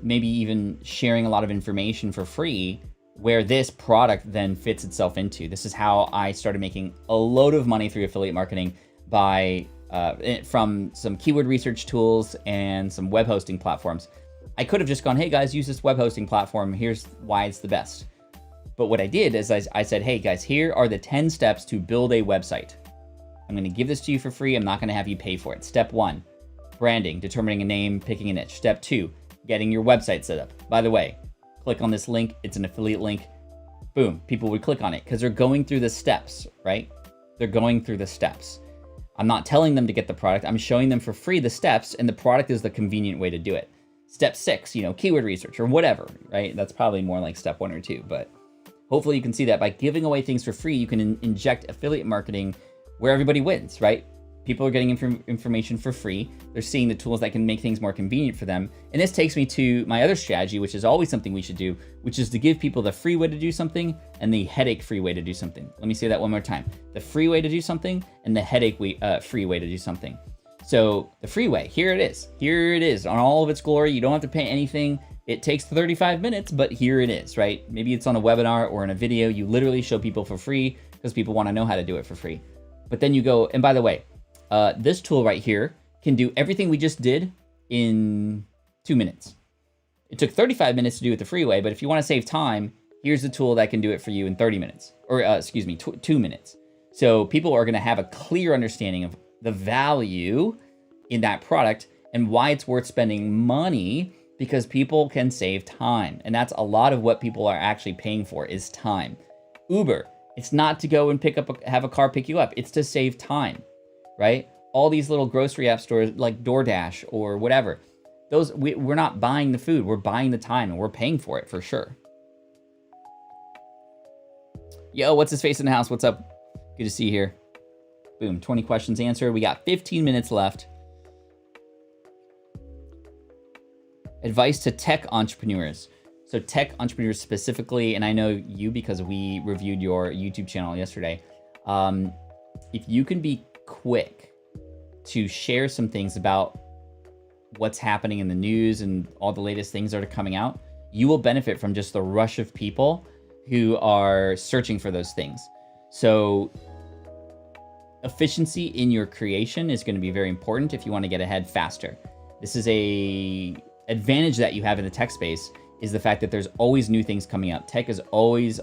maybe even sharing a lot of information for free where this product then fits itself into. This is how I started making a load of money through affiliate marketing by from some keyword research tools and some web hosting platforms. I could have just gone, hey guys, use this web hosting platform. Here's why it's the best. But what I did is I said, hey guys, here are the 10 steps to build a website. I'm going to give this to you for free. I'm not going to have you pay for it. Step 1, branding, determining a name, picking a niche. Step 2, getting your website set up. By the way, click on this link. It's an affiliate link. Boom, people would click on it because they're going through the steps, right? They're going through the steps. I'm not telling them to get the product. I'm showing them for free the steps, and the product is the convenient way to do it. Step 6, keyword research or whatever, right? That's probably more like step 1 or 2, but hopefully you can see that by giving away things for free, you can inject affiliate marketing where everybody wins, right? People are getting information for free. They're seeing the tools that can make things more convenient for them. And this takes me to my other strategy, which is always something we should do, which is to give people the free way to do something and the headache-free way to do something. Let me say that one more time. The free way to do something and the headache-free way to do something. So the free way, here it is. Here it is on all of its glory. You don't have to pay anything. It takes 35 minutes, but here it is, right? Maybe it's on a webinar or in a video. You literally show people for free because people want to know how to do it for free. But then you go, and by the way, this tool right here can do everything we just did in 2 minutes. It took 35 minutes to do it the free way, but if you want to save time, here's the tool that can do it for you in 30 minutes, or 2 minutes. So people are going to have a clear understanding of the value in that product and why it's worth spending money, because people can save time. And that's a lot of what people are actually paying for is time. Uber, it's not to go and have a car pick you up. It's to save time. Right? All these little grocery app stores like DoorDash or whatever, we're not buying the food, we're buying the time and we're paying for it for sure. Yo, what's his face in the house? What's up? Good to see you here. Boom, 20 questions answered. We got 15 minutes left. Advice to tech entrepreneurs. So tech entrepreneurs specifically, and I know you because we reviewed your YouTube channel yesterday. If you can be quick to share some things about what's happening in the news and all the latest things that are coming out, you will benefit from just the rush of people who are searching for those things. So efficiency in your creation is going to be very important if you want to get ahead faster. This is a advantage that you have in the tech space, is the fact that there's always new things coming out. Tech is always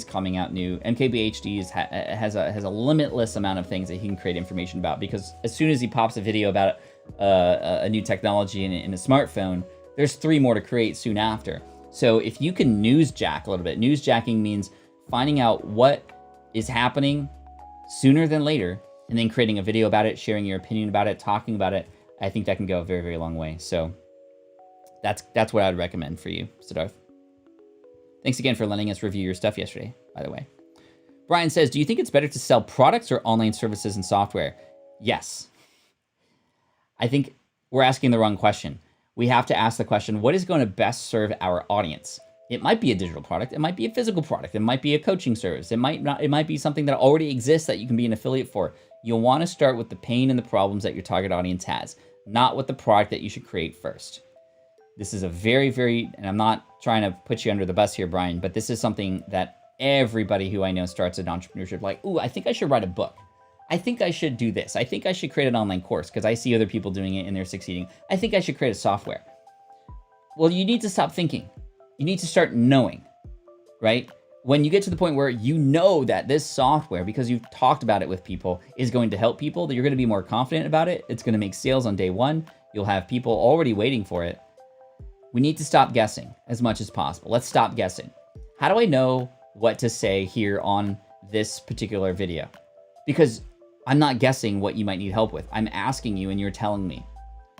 coming out new. MKBHD has a limitless amount of things that he can create information about, because as soon as he pops a video about a new technology in a smartphone, there's 3 more to create soon after. So if you can newsjack a little bit, newsjacking means finding out what is happening sooner than later, and then creating a video about it, sharing your opinion about it, talking about it. I think that can go a very, very long way. So that's what I'd recommend for you, Siddharth. Thanks again for letting us review your stuff yesterday, by the way. Brian says, do you think it's better to sell products or online services and software? Yes. I think we're asking the wrong question. We have to ask the question, what is going to best serve our audience? It might be a digital product. It might be a physical product. It might be a coaching service. It might be something that already exists that you can be an affiliate for. You'll want to start with the pain and the problems that your target audience has, not with the product that you should create first. This is a very, very, and I'm not trying to put you under the bus here, Brian, but this is something that everybody who I know starts in entrepreneurship like, ooh, I think I should write a book. I think I should do this. I think I should create an online course because I see other people doing it and they're succeeding. I think I should create a software. Well, you need to stop thinking. You need to start knowing, right? When you get to the point where you know that this software, because you've talked about it with people, is going to help people, that you're going to be more confident about it. It's going to make sales on day one. You'll have people already waiting for it. We need to stop guessing as much as possible. Let's stop guessing. How do I know what to say here on this particular video? Because I'm not guessing what you might need help with. I'm asking you and you're telling me.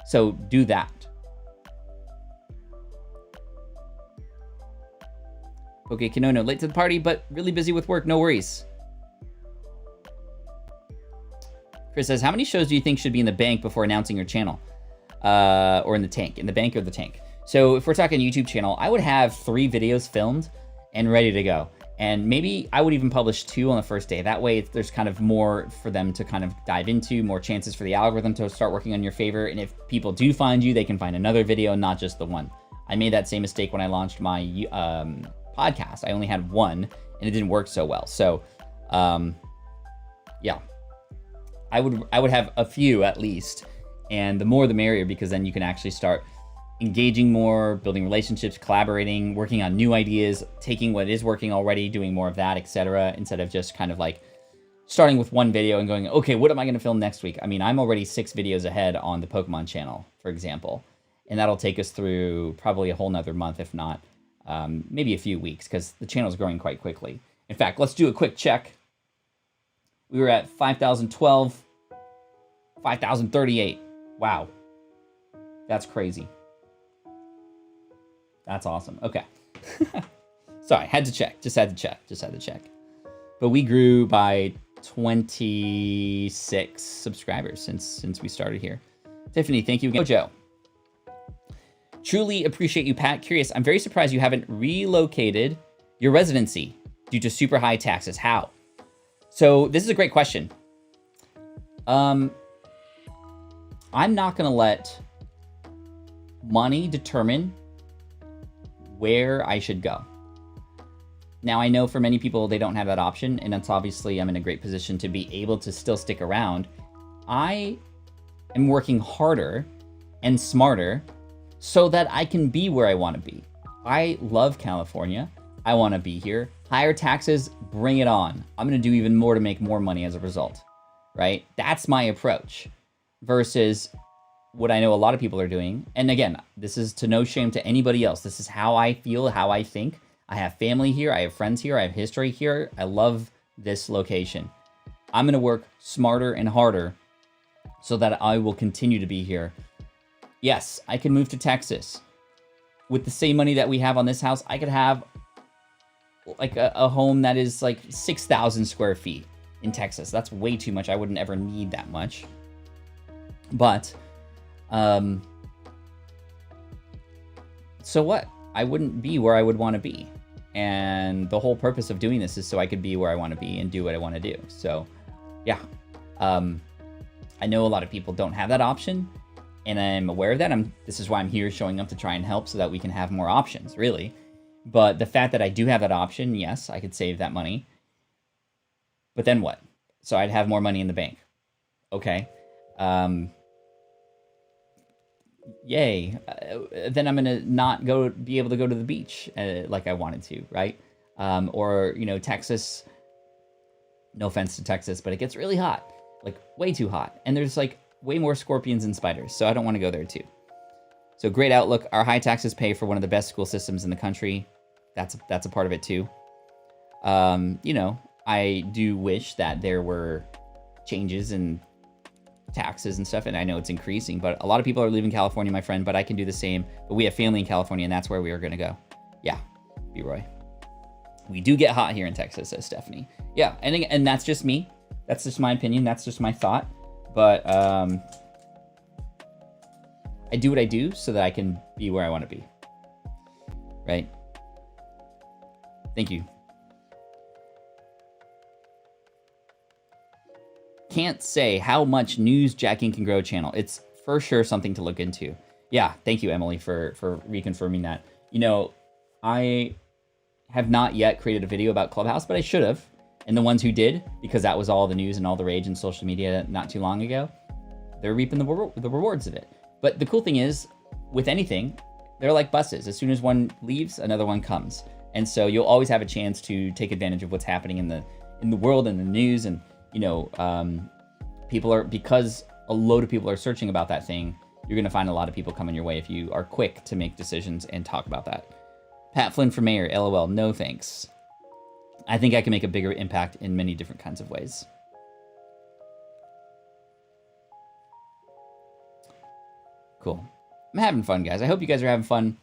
So do that. Okay, Kinono, late to the party, but really busy with work. No worries. Chris says, how many shows do you think should be in the bank before announcing your channel? Or in the tank? In the bank or the tank? So if we're talking YouTube channel, I would have 3 videos filmed and ready to go. And maybe I would even publish 2 on the first day. That way there's kind of more for them to kind of dive into, more chances for the algorithm to start working on your favor. And if people do find you, they can find another video, not just the one. I made that same mistake when I launched my podcast. I only had 1 and it didn't work so well. So yeah, I would have a few at least, and the more the merrier, because then you can actually start engaging more, building relationships, collaborating, working on new ideas, taking what is working already, doing more of that, etc., instead of just kind of like starting with one video and going, okay, what am I going to film next week? I mean, I'm already 6 videos ahead on the Pokemon channel, for example. And that'll take us through probably a whole nother month, if not maybe a few weeks, because the channel is growing quite quickly. In fact, let's do a quick check. We were at 5,012, 5,038. Wow. That's crazy. That's awesome. Okay. Sorry, had to check. Just had to check. But we grew by 26 subscribers since we started here. Tiffany, thank you again. Joe. Truly appreciate you, Pat. Curious, I'm very surprised you haven't relocated your residency due to super high taxes. How? So this is a great question. I'm not going to let money determine where I should go. Now, I know for many people, they don't have that option, and that's obviously I'm in a great position to be able to still stick around. I am working harder and smarter so that I can be where I want to be. I love California. I want to be here. Higher taxes, bring it on. I'm going to do even more to make more money as a result, right? That's my approach versus what I know a lot of people are doing. And again, this is to no shame to anybody else. This is how I feel, how I think. I have family here. I have friends here. I have history here. I love this location. I'm going to work smarter and harder so that I will continue to be here. Yes, I can move to Texas. With the same money that we have on this house, I could have like a home that is like 6,000 square feet in Texas. That's way too much. I wouldn't ever need that much. But, so what? I wouldn't be where I would want to be. And the whole purpose of doing this is so I could be where I want to be and do what I want to do. So, yeah. I know a lot of people don't have that option, and I'm aware of that. This is why I'm here showing up to try and help so that we can have more options, really. But the fact that I do have that option, yes, I could save that money. But then what? So I'd have more money in the bank. Okay. Yay. Then I'm going to not be able to go to the beach like I wanted to, right? Or, Texas, no offense to Texas, but it gets really hot, like way too hot. And there's like way more scorpions and spiders. So I don't want to go there too. So great outlook. Our high taxes pay for one of the best school systems in the country. That's a part of it too. I do wish that there were changes in taxes and stuff, and I know it's increasing, but a lot of people are leaving California, my friend, but I can do the same. But we have family in California, and that's where we are going to go. Yeah, B-Roy. We do get hot here in Texas, says Stephanie. Yeah, and that's just me. That's just my opinion. That's just my thought. But I do what I do so that I can be where I want to be. Right? Thank you. Can't say how much newsjacking can grow a channel. It's for sure something to look into. Yeah, thank you, Emily, for reconfirming that. I have not yet created a video about Clubhouse, but I should have. And the ones who did, because that was all the news and all the rage in social media not too long ago, they're reaping the rewards of it. But the cool thing is, with anything, they're like buses. As soon as one leaves, another one comes. And so you'll always have a chance to take advantage of what's happening in the world and the news. And because a load of people are searching about that thing, you're going to find a lot of people coming your way if you are quick to make decisions and talk about that. Pat Flynn for mayor, LOL, no thanks. I think I can make a bigger impact in many different kinds of ways. Cool. I'm having fun, guys. I hope you guys are having fun.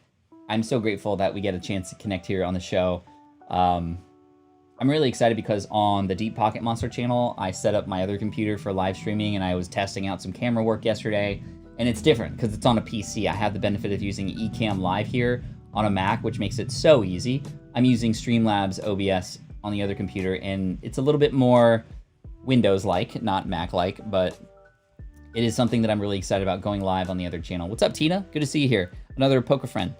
I'm so grateful that we get a chance to connect here on the show. I'm really excited because on the Deep Pocket Monster channel, I set up my other computer for live streaming, and I was testing out some camera work yesterday, and it's different because it's on a PC. I have the benefit of using Ecamm Live here on a Mac, which makes it so easy. I'm using Streamlabs OBS on the other computer, and it's a little bit more Windows-like, not Mac-like, but it is something that I'm really excited about going live on the other channel. What's up, Tina? Good to see you here. Another poker friend.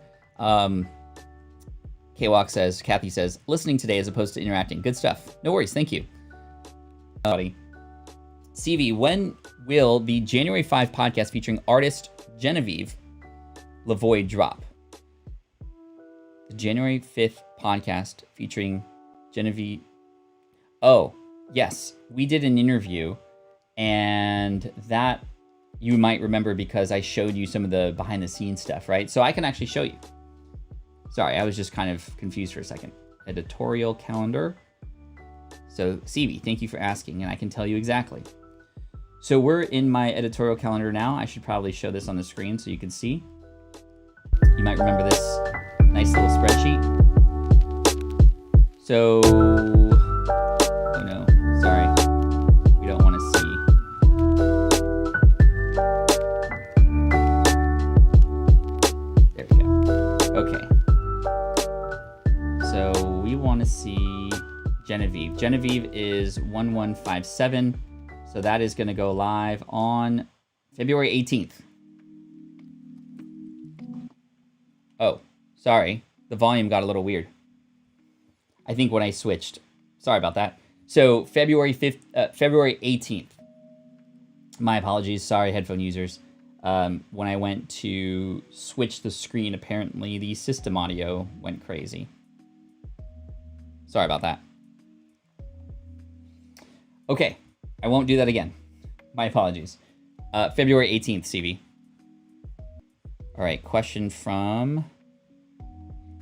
K-Walk says, Kathy says, listening today as opposed to interacting. Good stuff. No worries. Thank you. CV, when will the January 5 podcast featuring artist Genevieve Lavoie drop? The January 5th podcast featuring Genevieve. Oh, Yes, we did an interview, and that you might remember because I showed you some of the behind the scenes stuff, right? So I can actually show you. Sorry, I was just kind of confused for a second. Editorial calendar. So CV, thank you for asking, and I can tell you exactly. So we're in my editorial calendar now. I should probably show this on the screen so you can see. You might remember this nice little spreadsheet. So, oh no, sorry. We don't want to see. There we go. Okay. So we want to see Genevieve. Genevieve is 1157. So that is going to go live on February 18th. Oh, sorry. The volume got a little weird. I think when I switched. Sorry about that. So February 18th. My apologies. Sorry, headphone users. When I went to switch the screen, apparently the system audio went crazy. Sorry about that. Okay. I won't do that again. My apologies. February 18th, CV. All right, question from...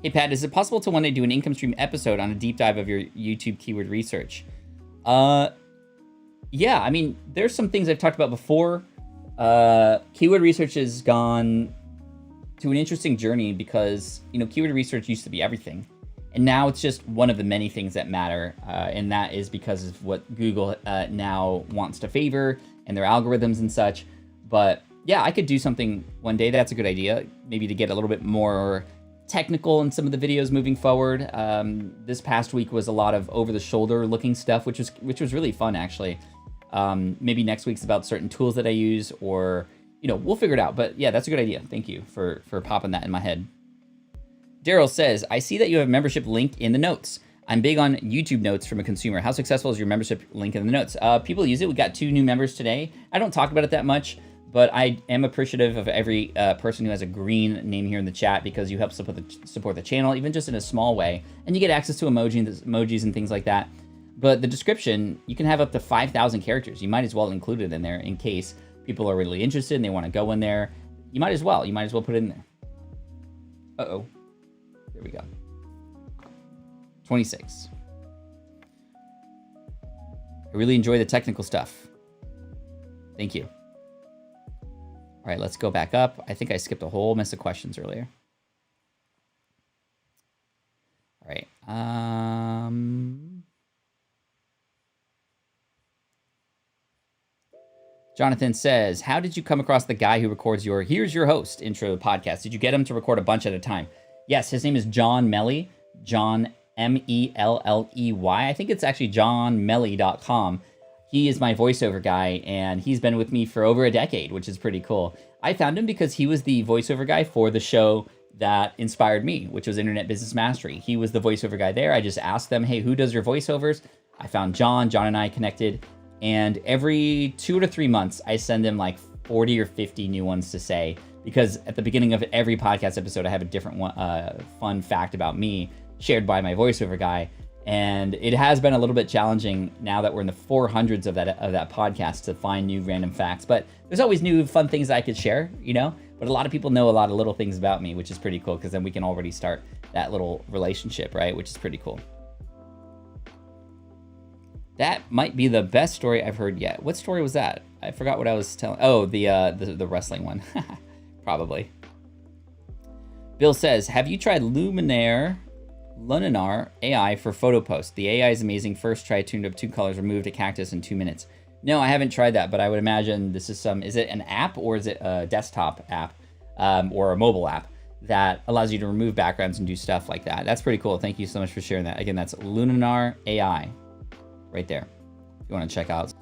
Hey, Pat, is it possible to one day do an income stream episode on a deep dive of your YouTube keyword research? Yeah, I mean, there's some things I've talked about before. Keyword research has gone to an interesting journey because, you know, keyword research used to be everything. And now it's just one of the many things that matter, and that is because of what Google now wants to favor and their algorithms and such. But yeah, I could do something one day. That's a good idea, maybe to get a little bit more technical in some of the videos moving forward. This past week was a lot of over-the-shoulder looking stuff, which was really fun, actually. Maybe next week's about certain tools that I use, or, you know, we'll figure it out. But yeah, that's a good idea. Thank you for popping that in my head. Daryl says, I see that you have a membership link in the notes. I'm big on YouTube notes from a consumer. How successful is your membership link in the notes? People use it. We got 2 new members today. I don't talk about it that much, but I am appreciative of every person who has a green name here in the chat, because you help support the channel, even just in a small way. And you get access to emojis and things like that. But the description, you can have up to 5,000 characters. You might as well include it in there in case people are really interested and they want to go in there. You might as well put it in there. Uh-oh. There we go. 26. I really enjoy the technical stuff. Thank you. All right, let's go back up. I think I skipped a whole mess of questions earlier. All right. Jonathan says, how did you come across the guy who records your Here's Your Host intro podcast? Did you get him to record a bunch at a time? Yes, his name is John Melley. John, M-E-L-L-E-Y. I think it's actually johnmelly.com. He is my voiceover guy, and he's been with me for over a decade, which is pretty cool. I found him because he was the voiceover guy for the show that inspired me, which was Internet Business Mastery. He was the voiceover guy there. I just asked them, hey, who does your voiceovers? I found John. John and I connected. And every 2 to 3 months, I send him like 40 or 50 new ones to say, because at the beginning of every podcast episode, I have a different one, fun fact about me shared by my voiceover guy. And it has been a little bit challenging now that we're in the 400s of that podcast to find new random facts. But there's always new fun things I could share, you know? But a lot of people know a lot of little things about me, which is pretty cool, because then we can already start that little relationship, right? Which is pretty cool. That might be the best story I've heard yet. What story was that? I forgot what I was telling. Oh, the wrestling one. Probably. Bill says, have you tried Luminaire AI for photo post? The AI is amazing. First try, tuned up 2 colors, removed a cactus in 2 minutes. No, I haven't tried that, but I would imagine this is is it an app, or is it a desktop app or a mobile app that allows you to remove backgrounds and do stuff like that? That's pretty cool. Thank you so much for sharing that. Again, that's Luminaire AI right there, if you want to check out.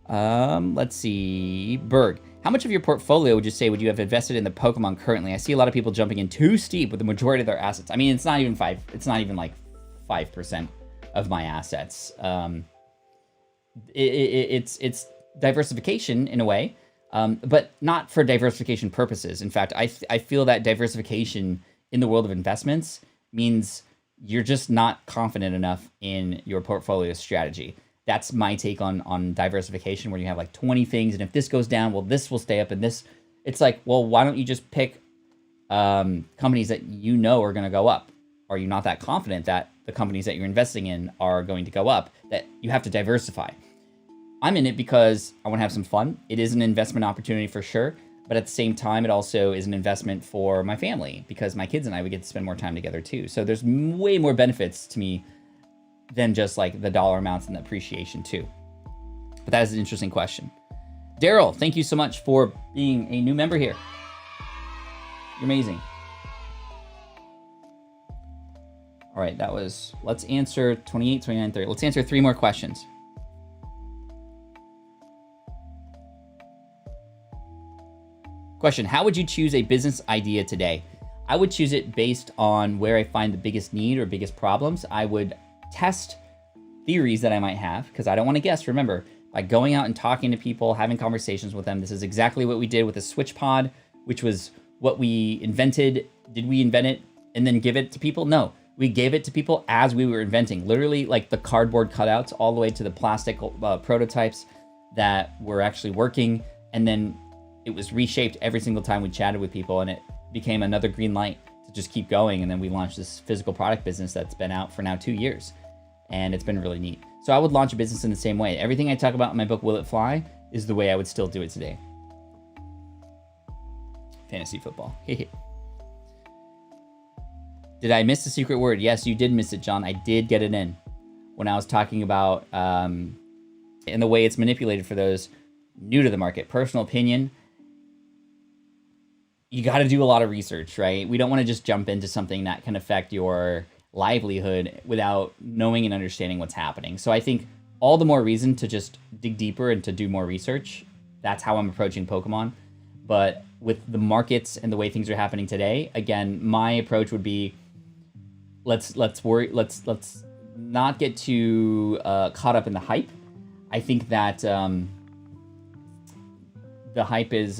Let's see. Berg, how much of your portfolio would you say would you have invested in the Pokemon currently? I see a lot of people jumping in too steep with the majority of their assets. I mean, it's not even like 5% of my assets. It's diversification in a way, but not for diversification purposes. In fact, I feel that diversification in the world of investments means you're just not confident enough in your portfolio strategy. that's my take on diversification, where you have like 20 things, and if this goes down, well, this will stay up, and this, it's like, well, why don't you just pick companies that you know are going to go up? Are you not that confident that the companies that you're investing in are going to go up, that you have to diversify? I'm in it because I want to have some fun. It is an investment opportunity for sure, but at the same time, it also is an investment for my family, because my kids and I, we get to spend more time together too. So there's way more benefits to me than just like the dollar amounts and the appreciation too. But that is an interesting question. Daryl, thank you so much for being a new member here. You're amazing. All right, that was, let's answer 28, 29, 30. Let's answer 3 more questions. Question, how would you choose a business idea today? I would choose it based on where I find the biggest need or biggest problems. I would test theories that I might have, because I don't want to guess. Remember, by going out and talking to people, having conversations with them, this is exactly what we did with the Switch Pod, which was what we invented. Did we invent it and then give it to people? No, we gave it to people as we were inventing, literally like the cardboard cutouts all the way to the plastic prototypes that were actually working. And then it was reshaped every single time we chatted with people, and it became another green light to just keep going. And then we launched this physical product business that's been out for now 2 years, and it's been really neat. So I would launch a business in the same way. Everything I talk about in my book, Will It Fly, is the way I would still do it today. Fantasy football. Did I miss the secret word? Yes, you did miss it, John. I did get it in when I was talking about and the way it's manipulated for those new to the market. Personal opinion. You got to do a lot of research, right? We don't want to just jump into something that can affect your livelihood without knowing and understanding what's happening. So I think all the more reason to just dig deeper and to do more research. That's how I'm approaching Pokemon. But with the markets and the way things are happening today, again, my approach would be let's not get too caught up in the hype. I think that the hype is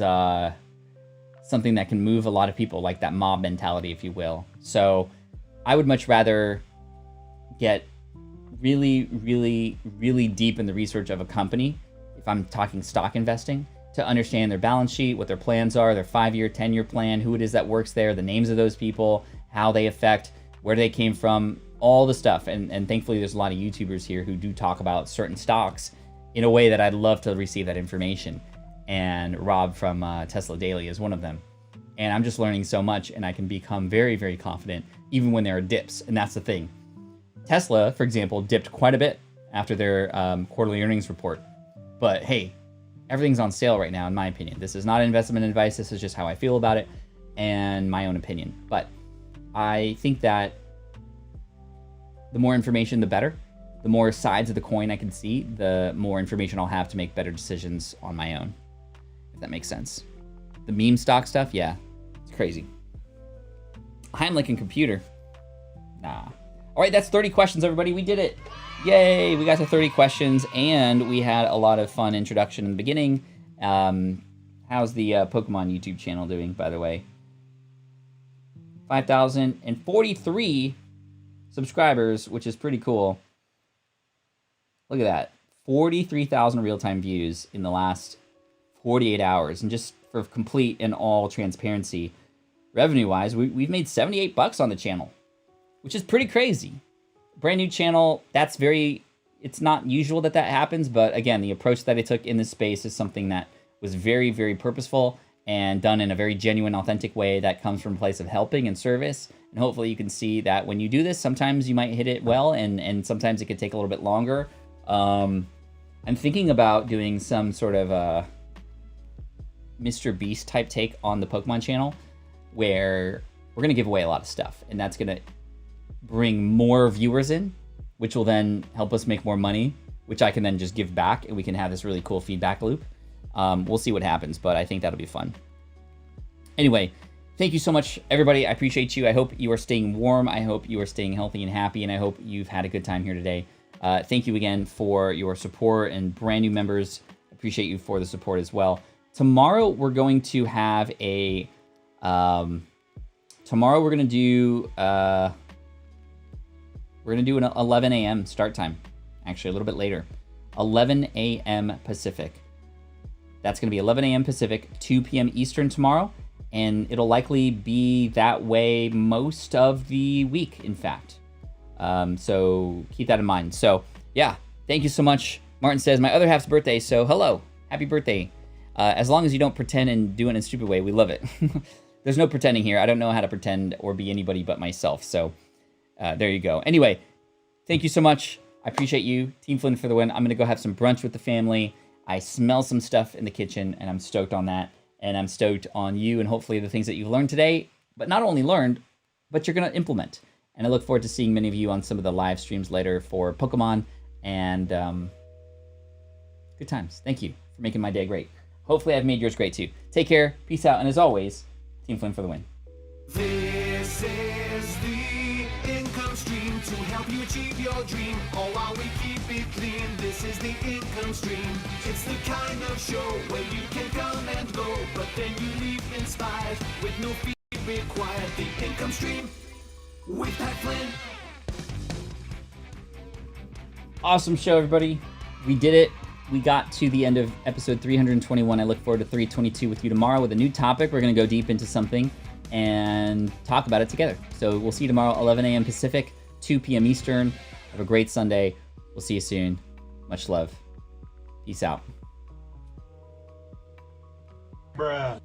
something that can move a lot of people, like that mob mentality, if you will. So I would much rather get really, really, really deep in the research of a company, if I'm talking stock investing, to understand their balance sheet, what their plans are, their 5-year, 10-year plan, who it is that works there, the names of those people, how they affect, where they came from, all the stuff. And thankfully, there's a lot of YouTubers here who do talk about certain stocks in a way that I'd love to receive that information. And Rob from Tesla Daily is one of them. And I'm just learning so much, and I can become very, very confident even when there are dips. And that's the thing. Tesla, for example, dipped quite a bit after their quarterly earnings report. But hey, everything's on sale right now, in my opinion. This is not investment advice. This is just how I feel about it and my own opinion. But I think that the more information, the better. The more sides of the coin I can see, the more information I'll have to make better decisions on my own. If that makes sense. The meme stock stuff, yeah, it's crazy. Heimlich and computer. Nah. All right, that's 30 questions, everybody. We did it. Yay, we got to 30 questions, and we had a lot of fun introduction in the beginning. How's the Pokemon YouTube channel doing, by the way? 5,043 subscribers, which is pretty cool. Look at that. 43,000 real-time views in the last 48 hours. And just for complete and all transparency, revenue-wise, we've made $78 on the channel, which is pretty crazy. Brand new channel, that's very, it's not usual that happens, but again, the approach that I took in this space is something that was very, very purposeful and done in a very genuine, authentic way that comes from a place of helping and service. And hopefully you can see that when you do this, sometimes you might hit it well, and sometimes it could take a little bit longer. I'm thinking about doing some sort of Mr. Beast type take on the Pokemon channel, where we're going to give away a lot of stuff, and that's going to bring more viewers in, which will then help us make more money, which I can then just give back, and we can have this really cool feedback loop. We'll see what happens, but I think that'll be fun. Anyway, thank you so much, everybody. I appreciate you. I hope you are staying warm. I hope you are staying healthy and happy, and I hope you've had a good time here today. Thank you again for your support, and brand new members, appreciate you for the support as well. Tomorrow we're going to have a tomorrow we're going to do an 11 a.m. start time, actually a little bit later. 11 a.m. Pacific. That's going to be 11 a.m. Pacific, 2 p.m. Eastern tomorrow, and it'll likely be that way most of the week, in fact. So keep that in mind. So yeah, thank you so much. Martin says, my other half's birthday, so hello, happy birthday. As long as you don't pretend and do it in a stupid way, we love it. There's no pretending here. I don't know how to pretend or be anybody but myself, so there you go. Anyway, thank you so much. I appreciate you. Team Flynn for the win. I'm going to go have some brunch with the family. I smell some stuff in the kitchen, and I'm stoked on that. And I'm stoked on you and hopefully the things that you've learned today, but not only learned, but you're going to implement. And I look forward to seeing many of you on some of the live streams later for Pokemon. And good times. Thank you for making my day great. Hopefully I've made yours great too. Take care. Peace out. And as always, Team Flynn for the win. This is the income stream to help you achieve your dream. All while we keep it clean. This is the income stream. It's the kind of show where you can come and go, but then you leave inspired with no fee required. The income stream with Pat Flynn. Awesome show, everybody. We did it. We got to the end of episode 321. I look forward to 322 with you tomorrow with a new topic. We're going to go deep into something and talk about it together. So we'll see you tomorrow, 11 a.m. Pacific, 2 p.m. Eastern. Have a great Sunday. We'll see you soon. Much love. Peace out. Bruh.